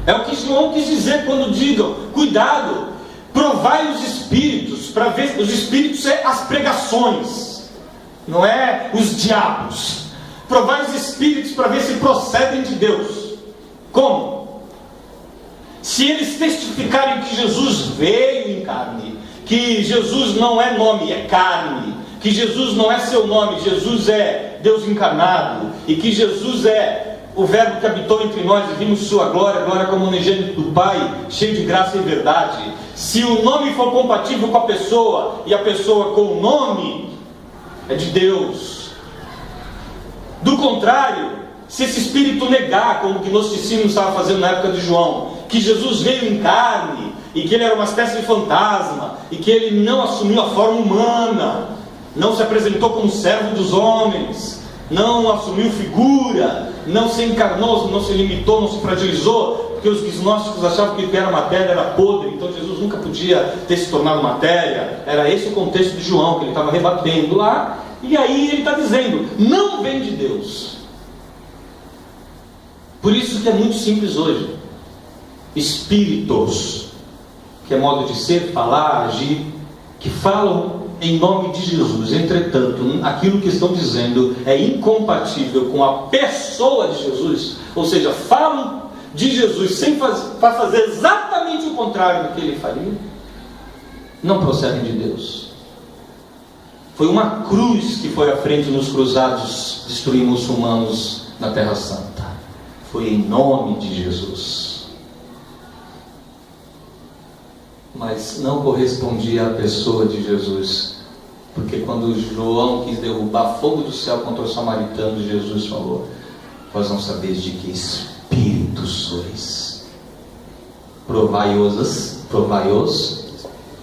Speaker 1: É o que João quis dizer quando digam: cuidado, provai os espíritos, para ver. Os espíritos é as pregações, não é os diabos. Provai os espíritos para ver se procedem de Deus. Como? Se eles testificarem que Jesus veio em carne, que Jesus não é nome, é carne, que Jesus não é seu nome, Jesus é Deus encarnado, e que Jesus é o Verbo que habitou entre nós e vimos sua glória, glória como unigênito do Pai, cheio de graça e verdade. Se o nome for compatível com a pessoa, e a pessoa com o nome, é de Deus. Do contrário, se esse espírito negar, como o gnosticismo estava fazendo na época de João, que Jesus veio em carne, e que ele era uma espécie de fantasma, e que ele não assumiu a forma humana, não se apresentou como servo dos homens, não assumiu figura, não se encarnou, não se limitou, não se fragilizou, porque os gnósticos achavam que era matéria, era podre, então Jesus nunca podia ter se tornado matéria. Era esse o contexto de João, que ele estava rebatendo lá, e aí ele está dizendo: não vem de Deus. Por isso que é muito simples hoje. Espíritos, que é modo de ser, falar, agir, que falam em nome de Jesus, entretanto, aquilo que estão dizendo é incompatível com a pessoa de Jesus, ou seja, falam de Jesus sem fazer exatamente o contrário do que ele faria, não procedem de Deus. Foi uma cruz que foi à frente nos cruzados destruir muçulmanos na Terra Santa. Foi em nome de Jesus. Mas não correspondia à pessoa de Jesus, porque quando João quis derrubar fogo do céu contra os samaritanos, Jesus falou: vós não sabeis de que espírito sois, provai os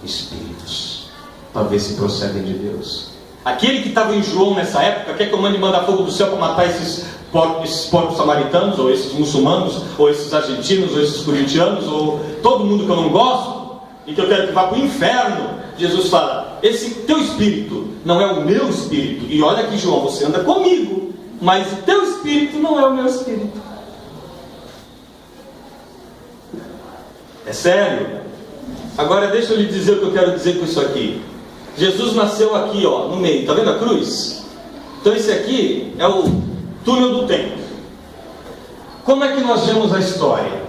Speaker 1: espíritos, para ver se procedem de Deus. Aquele que estava em João nessa época quer que eu mande mandar fogo do céu para matar esses porcos samaritanos, ou esses muçulmanos, ou esses argentinos, ou esses corintianos, ou todo mundo que eu não gosto, e que eu quero que vá para o inferno. Jesus fala: esse teu espírito não é o meu espírito. E olha aqui, João, você anda comigo, mas o teu espírito não é o meu espírito. É sério. Agora deixa eu lhe dizer o que eu quero dizer com isso aqui. Jesus nasceu aqui, ó, no meio, está vendo a cruz? Então esse aqui é o túnel do tempo. Como é que nós vemos a história?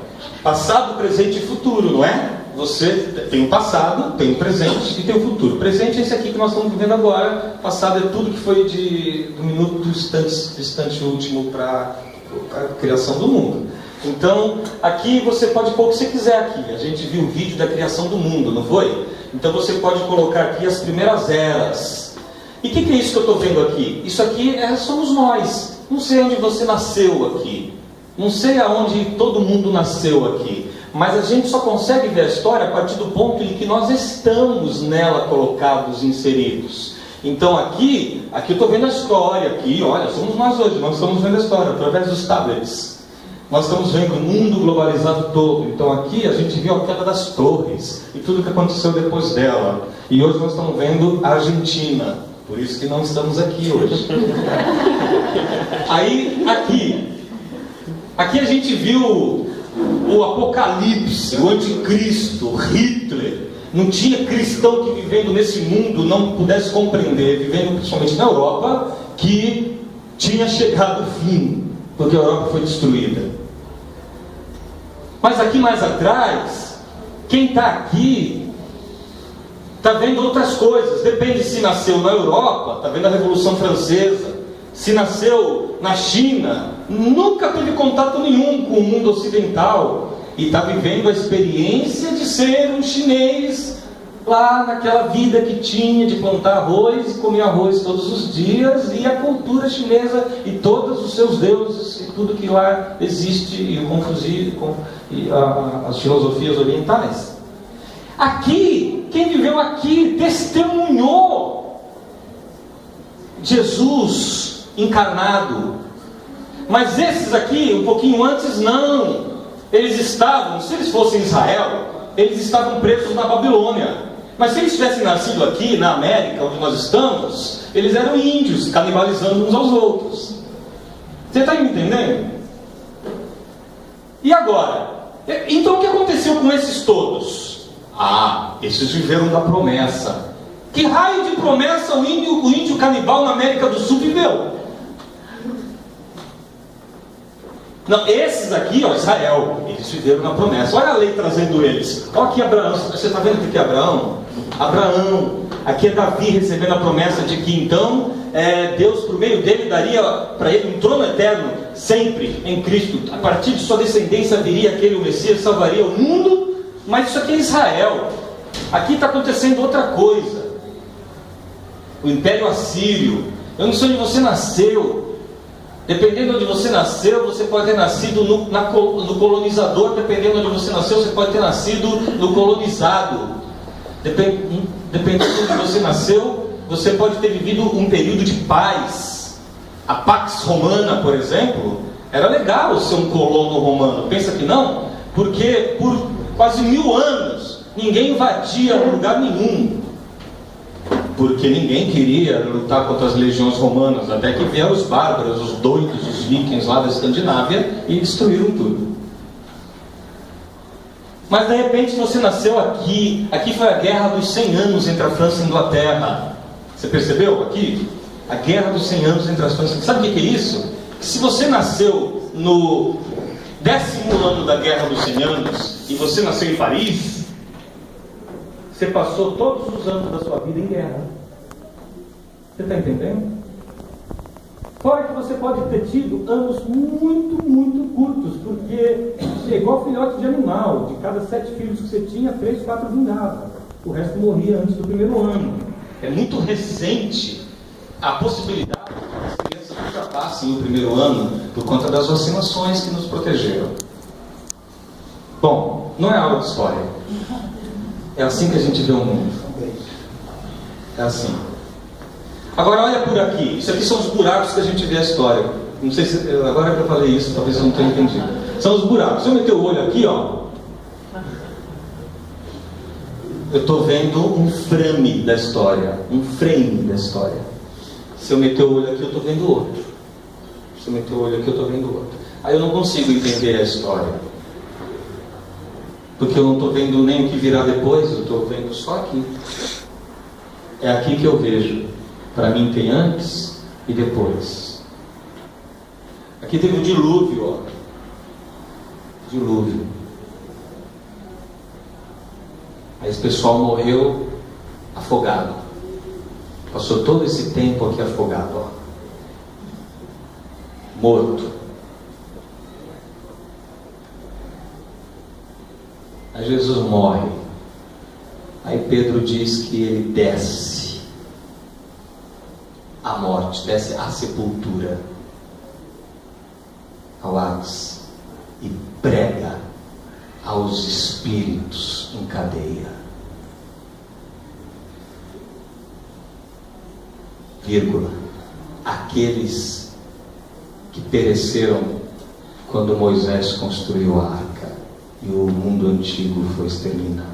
Speaker 1: Passado, presente e futuro, não é? Você tem o passado, tem o presente e tem o futuro. O presente é esse aqui que nós estamos vivendo agora. O passado é tudo que foi do minuto distante último para a criação do mundo. Então, aqui você pode pôr o que você quiser aqui. A gente viu o vídeo da criação do mundo, não foi? Então você pode colocar aqui as primeiras eras. E o que é isso que eu estou vendo aqui? Isso aqui somos nós. Não sei onde você nasceu aqui. Não sei aonde todo mundo nasceu aqui. Mas a gente só consegue ver a história a partir do ponto em que nós estamos nela colocados, inseridos. Então aqui eu estou vendo a história, aqui, olha, somos nós hoje, nós estamos vendo a história, através dos tablets. Nós estamos vendo o mundo globalizado todo. Então aqui a gente viu a queda das torres e tudo que aconteceu depois dela. E hoje nós estamos vendo a Argentina. Por isso que não estamos aqui hoje. Aí, aqui a gente viu o Apocalipse, o Anticristo, Hitler. Não tinha cristão que vivendo nesse mundo não pudesse compreender, vivendo principalmente na Europa, que tinha chegado o fim, porque a Europa foi destruída. Mas aqui mais atrás, quem está aqui está vendo outras coisas. Depende se nasceu na Europa, está vendo a Revolução Francesa, se nasceu na China, nunca teve contato nenhum com o mundo ocidental e está vivendo a experiência de ser um chinês lá naquela vida que tinha de plantar arroz e comer arroz todos os dias, e a cultura chinesa e todos os seus deuses e tudo que lá existe, e o Confúcio e as filosofias orientais. Aqui, quem viveu aqui testemunhou Jesus encarnado. Mas esses aqui, um pouquinho antes, não. Eles estavam, se eles fossem Israel, eles estavam presos na Babilônia. Mas se eles tivessem nascido aqui, na América, onde nós estamos, eles eram índios, canibalizando uns aos outros. Você está me entendendo? E agora? Então o que aconteceu com esses todos? Esses viveram da promessa. Que raio de promessa o índio canibal na América do Sul viveu? Não, esses aqui, Israel, eles viveram na promessa. Olha a lei trazendo eles. Olha aqui Abraão, você está vendo o que é Abraão? Abraão, aqui é Davi recebendo a promessa de que então Deus por meio dele daria para ele um trono eterno, sempre em Cristo. A partir de sua descendência viria aquele, o Messias, salvaria o mundo. Mas isso aqui é Israel. Aqui está acontecendo outra coisa. O Império Assírio. Eu não sei onde você nasceu. Dependendo de onde você nasceu, você pode ter nascido no colonizador. Dependendo de onde você nasceu, você pode ter nascido no colonizado. Dependendo de onde você nasceu, você pode ter vivido um período de paz. A Pax Romana, por exemplo, era legal ser um colono romano. Pensa que não? Porque por quase 1000 anos ninguém invadia lugar nenhum, porque ninguém queria lutar contra as legiões romanas, até que vieram os bárbaros, os doidos, os vikings lá da Escandinávia e destruíram tudo. Mas de repente você nasceu aqui. Aqui foi a guerra dos 100 anos entre a França e a Inglaterra. Você percebeu aqui? A guerra dos 100 anos entre as França. Sabe o que é isso? Que se você nasceu no 10º ano da guerra dos 100 anos e você nasceu em Paris, você passou todos os anos da sua vida em guerra. Você está entendendo? Fora que você pode ter tido anos muito, muito curtos, porque é igual filhote de animal. De cada 7 filhos que você tinha, 3, 4 vingavam. O resto morria antes do 1º ano. É muito recente a possibilidade de que as crianças ultrapassem o 1º ano por conta das vacinações que nos protegeram. Bom, não é aula de história. É assim que a gente vê o mundo. É assim. Agora olha por aqui. Isso aqui são os buracos que a gente vê a história. Não sei se agora que eu falei isso, talvez eu não tenha entendido. São os buracos. Se eu meter o olho aqui, eu estou vendo um frame da história. Um frame da história. Se eu meter o olho aqui, eu estou vendo outro. Se eu meter o olho aqui, eu estou vendo outro. Aí eu não consigo entender a história. Porque eu não estou vendo nem o que virá depois, eu estou vendo só aqui. É aqui que eu vejo. Para mim tem antes e depois. Aqui teve um dilúvio, Dilúvio. Aí esse pessoal morreu afogado. Passou todo esse tempo aqui afogado, morto. Aí Jesus morre. Aí Pedro diz que ele desce à morte, desce à sepultura, ao Hades, e prega aos espíritos em cadeia. vírgula, aqueles que pereceram quando Moisés construiu a arca e o mundo antigo foi exterminado.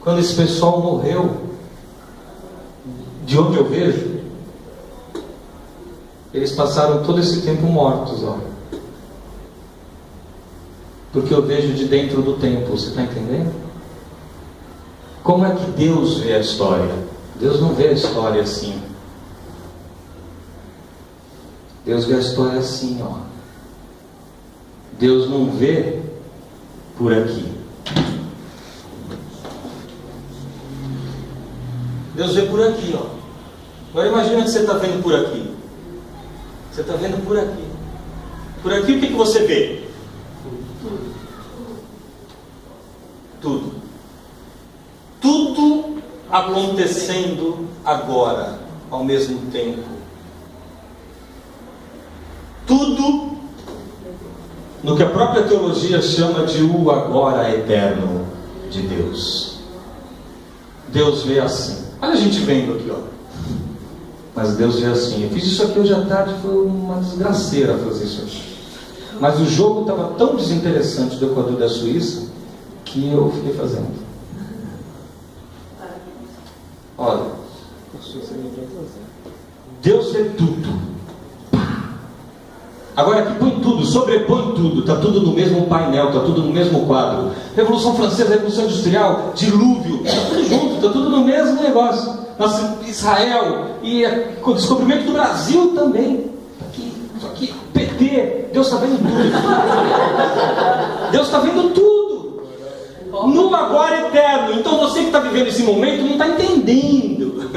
Speaker 1: Quando esse pessoal morreu, de onde eu vejo, eles passaram todo esse tempo mortos, ó. Porque eu vejo de dentro do templo, você está entendendo? Como é que Deus vê a história? Deus não vê a história assim. Deus vê a história assim, ó. Deus não vê por aqui. Deus vê por aqui, ó. Agora imagina que você está vendo por aqui. Você está vendo por aqui. Por aqui o que você vê? Tudo. Tudo acontecendo agora, ao mesmo tempo. Tudo no que a própria teologia chama de o agora eterno de Deus. Deus vê assim. Olha a gente vendo aqui, ó. Mas Deus vê assim. Eu fiz isso aqui hoje à tarde, foi uma desgraceira fazer isso aqui. Mas o jogo estava tão desinteressante do Equador e da Suíça que eu fiquei fazendo. Olha, Deus vê tudo. Agora aqui põe tudo, sobrepõe tudo, está tudo no mesmo painel, está tudo no mesmo quadro. Revolução Francesa, Revolução Industrial, dilúvio, está tudo junto, está tudo no mesmo negócio. Nossa, Israel e o descobrimento do Brasil também. Isso aqui, PT, Deus está vendo tudo. Deus está vendo tudo. No agora eterno. Então você que está vivendo esse momento não está entendendo.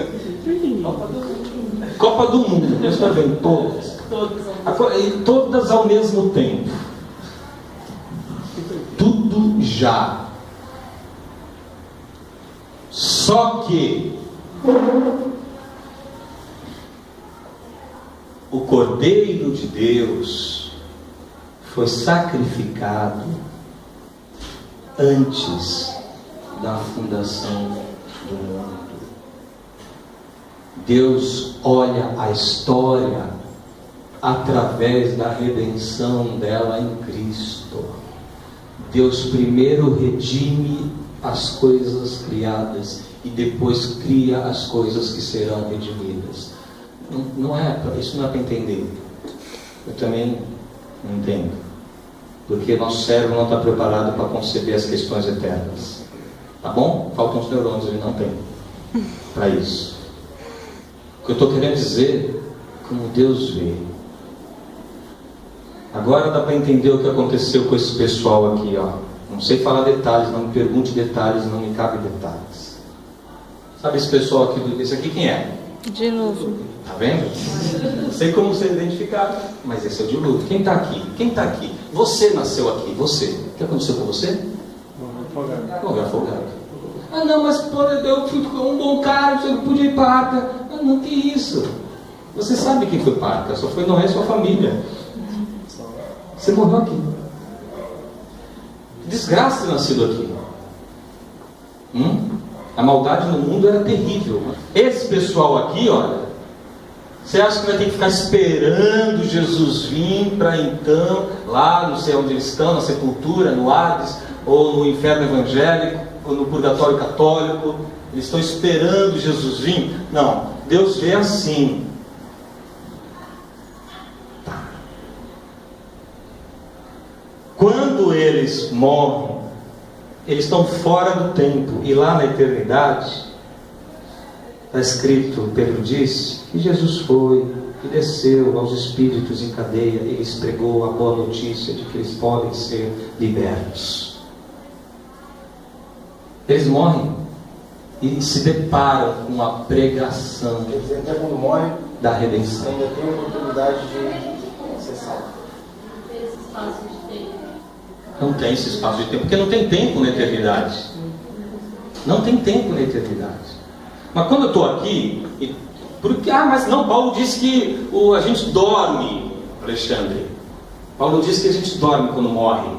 Speaker 1: Copa do Mundo, Deus está vendo todas. Todas ao mesmo tempo. Tudo já. Só que o Cordeiro de Deus foi sacrificado antes da fundação do mundo. Deus olha a história através da redenção dela em Cristo. Deus primeiro redime as coisas criadas e depois cria as coisas que serão redimidas. Isso não é para entender. Eu também não entendo. Porque nosso cérebro não está preparado para conceber as questões eternas. Tá bom? Faltam os neurônios, ele não tem para isso. O que eu estou querendo dizer, como Deus vê. Agora dá para entender o que aconteceu com esse pessoal aqui, ó. Não sei falar detalhes, não me pergunte detalhes, não me cabe detalhes. Sabe esse pessoal aqui, esse aqui quem é?
Speaker 2: Dilúvio.
Speaker 1: Tá vendo? Não sei como ser identificado, mas esse é o dilúvio. Quem está aqui? Quem está aqui? Você nasceu aqui, você. O que aconteceu com você? Morreu afogado. Ah não, mas eu fui um bom cara, eu podia ir para a arca. Ah não, que isso? Você sabe quem foi para a arca, só foi Noé e sua família. Você morreu aqui. Que desgraça ter nascido aqui. A maldade no mundo era terrível. Esse pessoal aqui, olha, você acha que vai ter que ficar esperando Jesus vir para então, lá não sei onde eles estão, na sepultura, no Hades, ou no inferno evangélico, ou no purgatório católico, eles estão esperando Jesus vir? Não, Deus vê assim. Tá. Quando eles morrem, eles estão fora do tempo, e lá na eternidade, está escrito, Pedro disse, que Jesus foi e desceu aos espíritos em cadeia e lhes pregou a boa notícia de que eles podem ser libertos. Eles morrem e se deparam com a pregação
Speaker 4: Quer dizer, até quando morre,
Speaker 1: da redenção.
Speaker 4: ainda tem a oportunidade de ser salvo.
Speaker 1: Não tem esse espaço de tempo, porque não tem tempo na eternidade. Não tem tempo na eternidade. Mas quando eu estou aqui, mas não, Paulo disse que a gente dorme, Alexandre. Paulo disse que a gente dorme quando morre.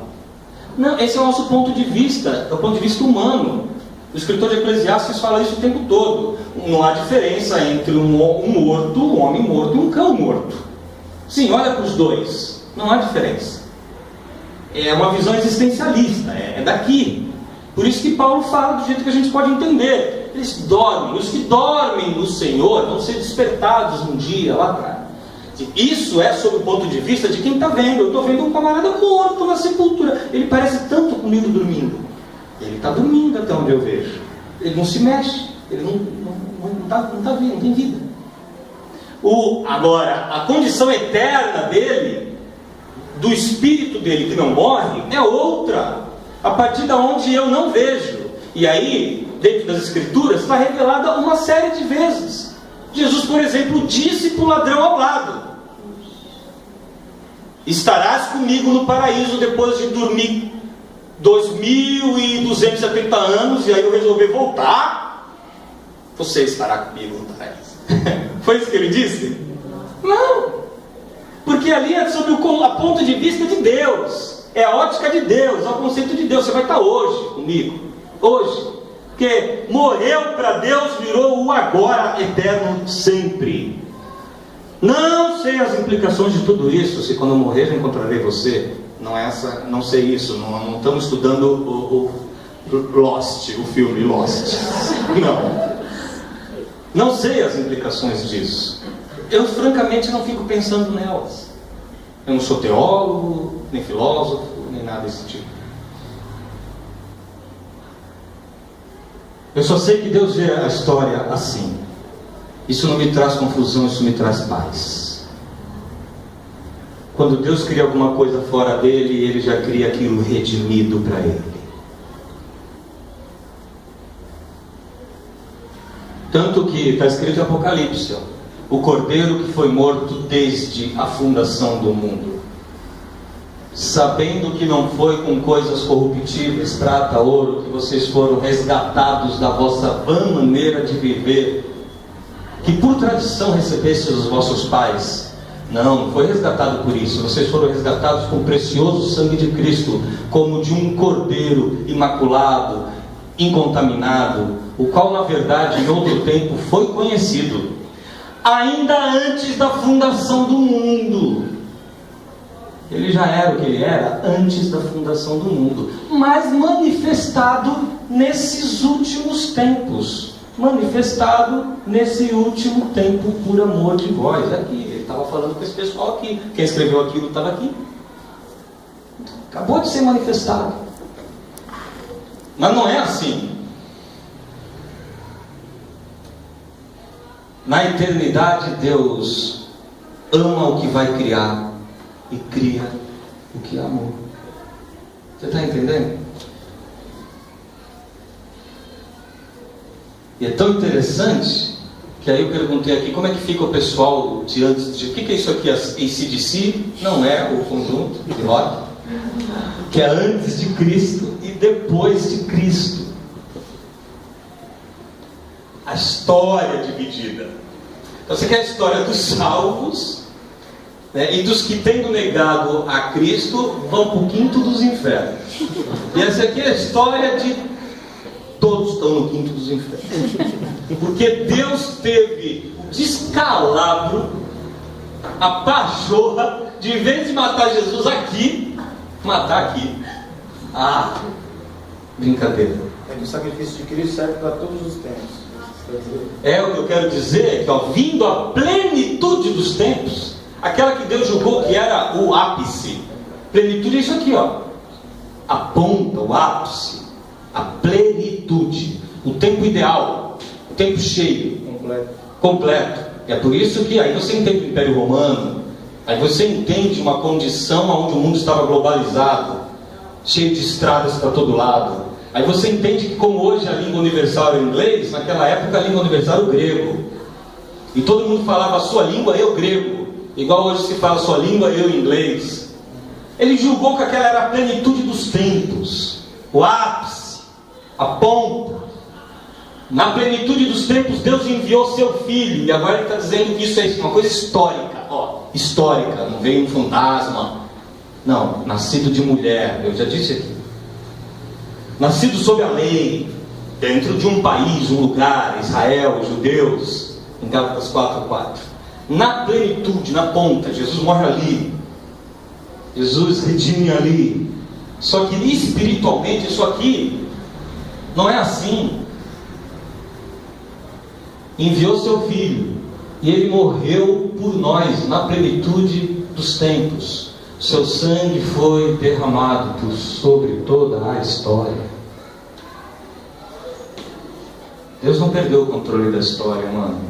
Speaker 1: Não, esse é o nosso ponto de vista, é o ponto de vista humano.
Speaker 2: O escritor de Eclesiastes fala isso o tempo todo. Não há diferença entre um morto, um homem morto e um cão morto. Sim, olha para os dois. Não há diferença. É uma visão existencialista, é daqui. Por isso que Paulo fala do jeito que a gente pode entender. Eles dormem. Os que dormem no Senhor vão ser despertados um dia lá atrás. Isso é sob o ponto de vista de quem está vendo. Eu estou vendo um camarada morto na sepultura. Ele parece tanto comigo dormindo. Ele está dormindo até onde eu vejo. Ele não se mexe. Ele não tá vendo, não tem vida. Agora, a condição eterna dele, do espírito dele que não morre, é outra. A partir de onde eu não vejo. E aí, dentro das Escrituras, está revelada uma série de vezes. Jesus, por exemplo, disse para o ladrão ao lado: estarás comigo no paraíso depois de dormir 2.270 anos, e aí eu resolver voltar, você estará comigo no paraíso. Foi isso que ele disse? Não, porque ali é sobre a ponto de vista de Deus, é a ótica de Deus, é o conceito de Deus. Você vai estar hoje comigo, hoje, porque morreu para Deus, virou o agora eterno sempre. Não sei as implicações de tudo isso, se quando eu morrer eu encontrarei você. Não sei isso, não estamos estudando o Lost, o filme Lost. Não sei as implicações disso. Eu francamente não fico pensando nelas. Eu não sou teólogo, nem filósofo, nem nada desse tipo. Eu só sei que Deus vê a história assim. Isso não me traz confusão, isso me traz paz. Quando Deus cria alguma coisa fora dele, Ele já cria aquilo redimido para Ele. Tanto que está escrito em Apocalipse, o Cordeiro que foi morto desde a fundação do mundo, sabendo que não foi com coisas corruptíveis, prata, ouro, que vocês foram resgatados da vossa vã maneira de viver, que por tradição recebestes dos vossos pais. Não foi resgatado por isso. Vocês foram resgatados com o precioso sangue de Cristo, como de um cordeiro imaculado, incontaminado, o qual na verdade em outro tempo foi conhecido, ainda antes da fundação do mundo. Ele já era o que ele era antes da fundação do mundo, mas manifestado nesses últimos tempos. Manifestado nesse último tempo por amor de vós. Aqui, ele estava falando com esse pessoal aqui. Quem escreveu aquilo estava aqui. Acabou de ser manifestado. Mas não é assim. Na eternidade, Deus ama o que vai criar e cria o que amou. Você está entendendo? E é tão interessante que aí eu perguntei aqui como é que fica o pessoal de antes de... O que é isso aqui? AC/DC? Não é o conjunto de rock, que é antes de Cristo e depois de Cristo. A história dividida. Então você quer a história dos salvos, né, e dos que, tendo negado a Cristo, vão para o quinto dos infernos. E essa aqui é a história de... Todos estão no quinto dos infernos. Porque Deus teve o descalabro, a pachorra, de em vez de matar Jesus aqui, matar aqui. Ah, brincadeira.
Speaker 4: É que o sacrifício de Cristo serve para todos os tempos.
Speaker 2: É o que eu quero dizer, que ó, vindo a plenitude dos tempos, aquela que Deus julgou que era o ápice. Plenitude é isso aqui, ó. A ponta, o ápice, a plenitude, o tempo ideal, o tempo cheio, completo. É por isso que aí você entende o Império Romano, aí você entende uma condição onde o mundo estava globalizado, cheio de estradas para todo lado. Aí você entende que como hoje a língua universal era o inglês, naquela época a língua universal era o grego. E todo mundo falava a sua língua, eu grego. Igual hoje se fala a sua língua, eu inglês. Ele julgou que aquela era a plenitude dos tempos, o ápice, a ponta. Na plenitude dos tempos Deus enviou seu Filho. E agora ele está dizendo que isso é uma coisa histórica. Ó, histórica, não veio um fantasma. Não, nascido de mulher, eu já disse aqui. Nascido sob a lei, dentro de um país, um lugar, Israel, judeus, em Gálatas 4:4. Na plenitude, na ponta, Jesus morre ali. Jesus redime ali. Só que espiritualmente isso aqui não é assim. Enviou seu Filho e Ele morreu por nós na plenitude dos tempos. Seu sangue foi derramado sobre toda a história. Deus não perdeu o controle da história, mano.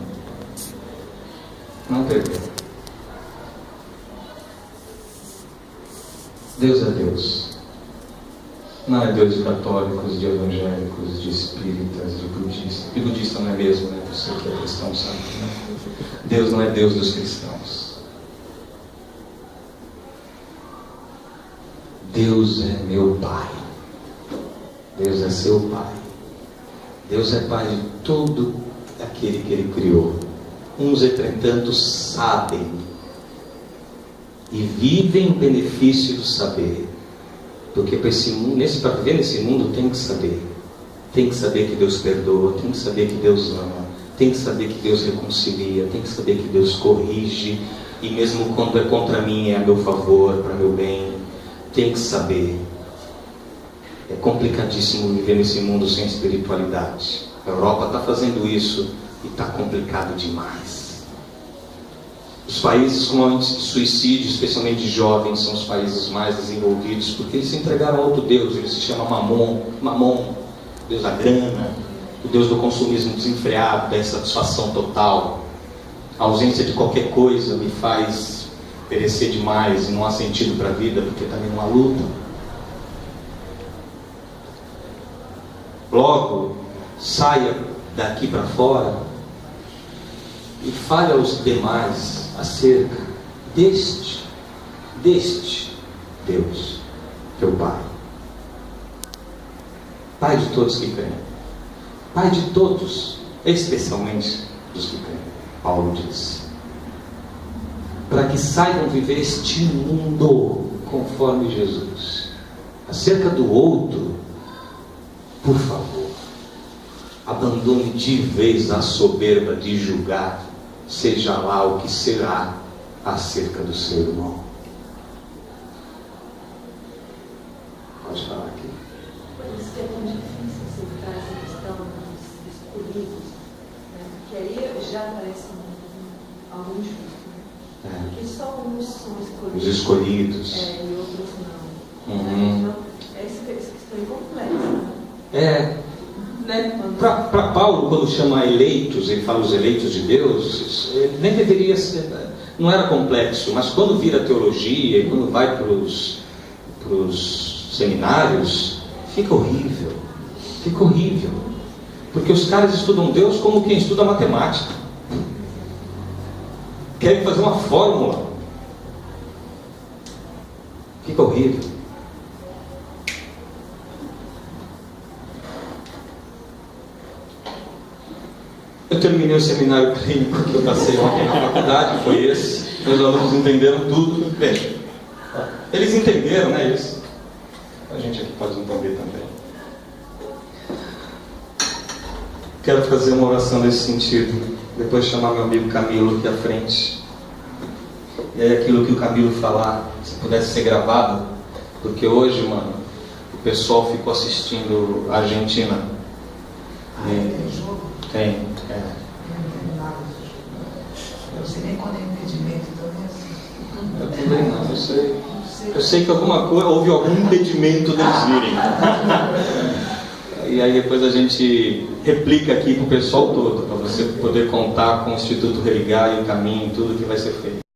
Speaker 2: Não perdeu. Deus é Deus. Não é Deus de católicos, de evangélicos, de espíritas, de budistas. E budista não é mesmo, né? Você que é cristão sabe, né? Deus não é Deus dos cristãos. Deus é meu Pai. Deus é seu Pai. Deus é Pai de todo aquele que Ele criou. Uns, entretanto, sabem e vivem o benefício do saber. Porque para viver nesse mundo tem que saber. Tem que saber que Deus perdoa, tem que saber que Deus ama, tem que saber que Deus reconcilia, tem que saber que Deus corrige, e mesmo quando é contra mim é a meu favor, para meu bem. Tem que saber. É complicadíssimo viver nesse mundo sem espiritualidade. A Europa está fazendo isso e está complicado demais. Os países com índice de suicídio, especialmente de jovens, são os países mais desenvolvidos, porque eles se entregaram a outro Deus. Ele se chama Mamon, Deus da grana, o Deus do consumismo desenfreado, da insatisfação total. A ausência de qualquer coisa me faz perecer demais e não há sentido para a vida, porque também não há luta. Logo, saia daqui para fora e fale aos demais acerca deste Deus, teu Pai. Pai de todos que creem. Pai de todos, especialmente dos que creem. Paulo diz. Para que saibam viver este mundo conforme Jesus. Acerca do outro, por favor, abandone de vez a soberba de julgar, seja lá o que será, acerca do seu irmão. Pode falar aqui.
Speaker 5: Por isso que é tão difícil aceitar essa questão dos escolhidos, né? Porque aí já parece algo injusto. Porque só uns são escolhidos.
Speaker 2: Os escolhidos.
Speaker 5: E outros não.
Speaker 2: Uhum.
Speaker 5: Então, essa questão é complexa.
Speaker 2: Né? Para Paulo, quando chama eleitos, ele fala os eleitos de Deus, nem deveria ser, não era complexo, mas quando vira teologia e quando vai para os seminários, fica horrível, porque os caras estudam Deus como quem estuda matemática, querem fazer uma fórmula, fica horrível. Eu terminei o seminário clínico que eu passei ontem na faculdade, foi esse. Meus alunos entenderam tudo. Bem, eles entenderam, né? A gente aqui pode entender também. Quero fazer uma oração nesse sentido. Depois chamar meu amigo Camilo aqui à frente. E aí aquilo que o Camilo falar, se pudesse ser gravado, porque hoje, mano, o pessoal ficou assistindo a Argentina. Tem.
Speaker 6: Eu sei nem quando é impedimento, então é assim.
Speaker 2: Eu também não, eu sei. Eu sei que alguma coisa, houve algum impedimento deles virem. E aí depois a gente replica aqui para o pessoal todo, para você poder contar com o Instituto Religar e o caminho, tudo que vai ser feito.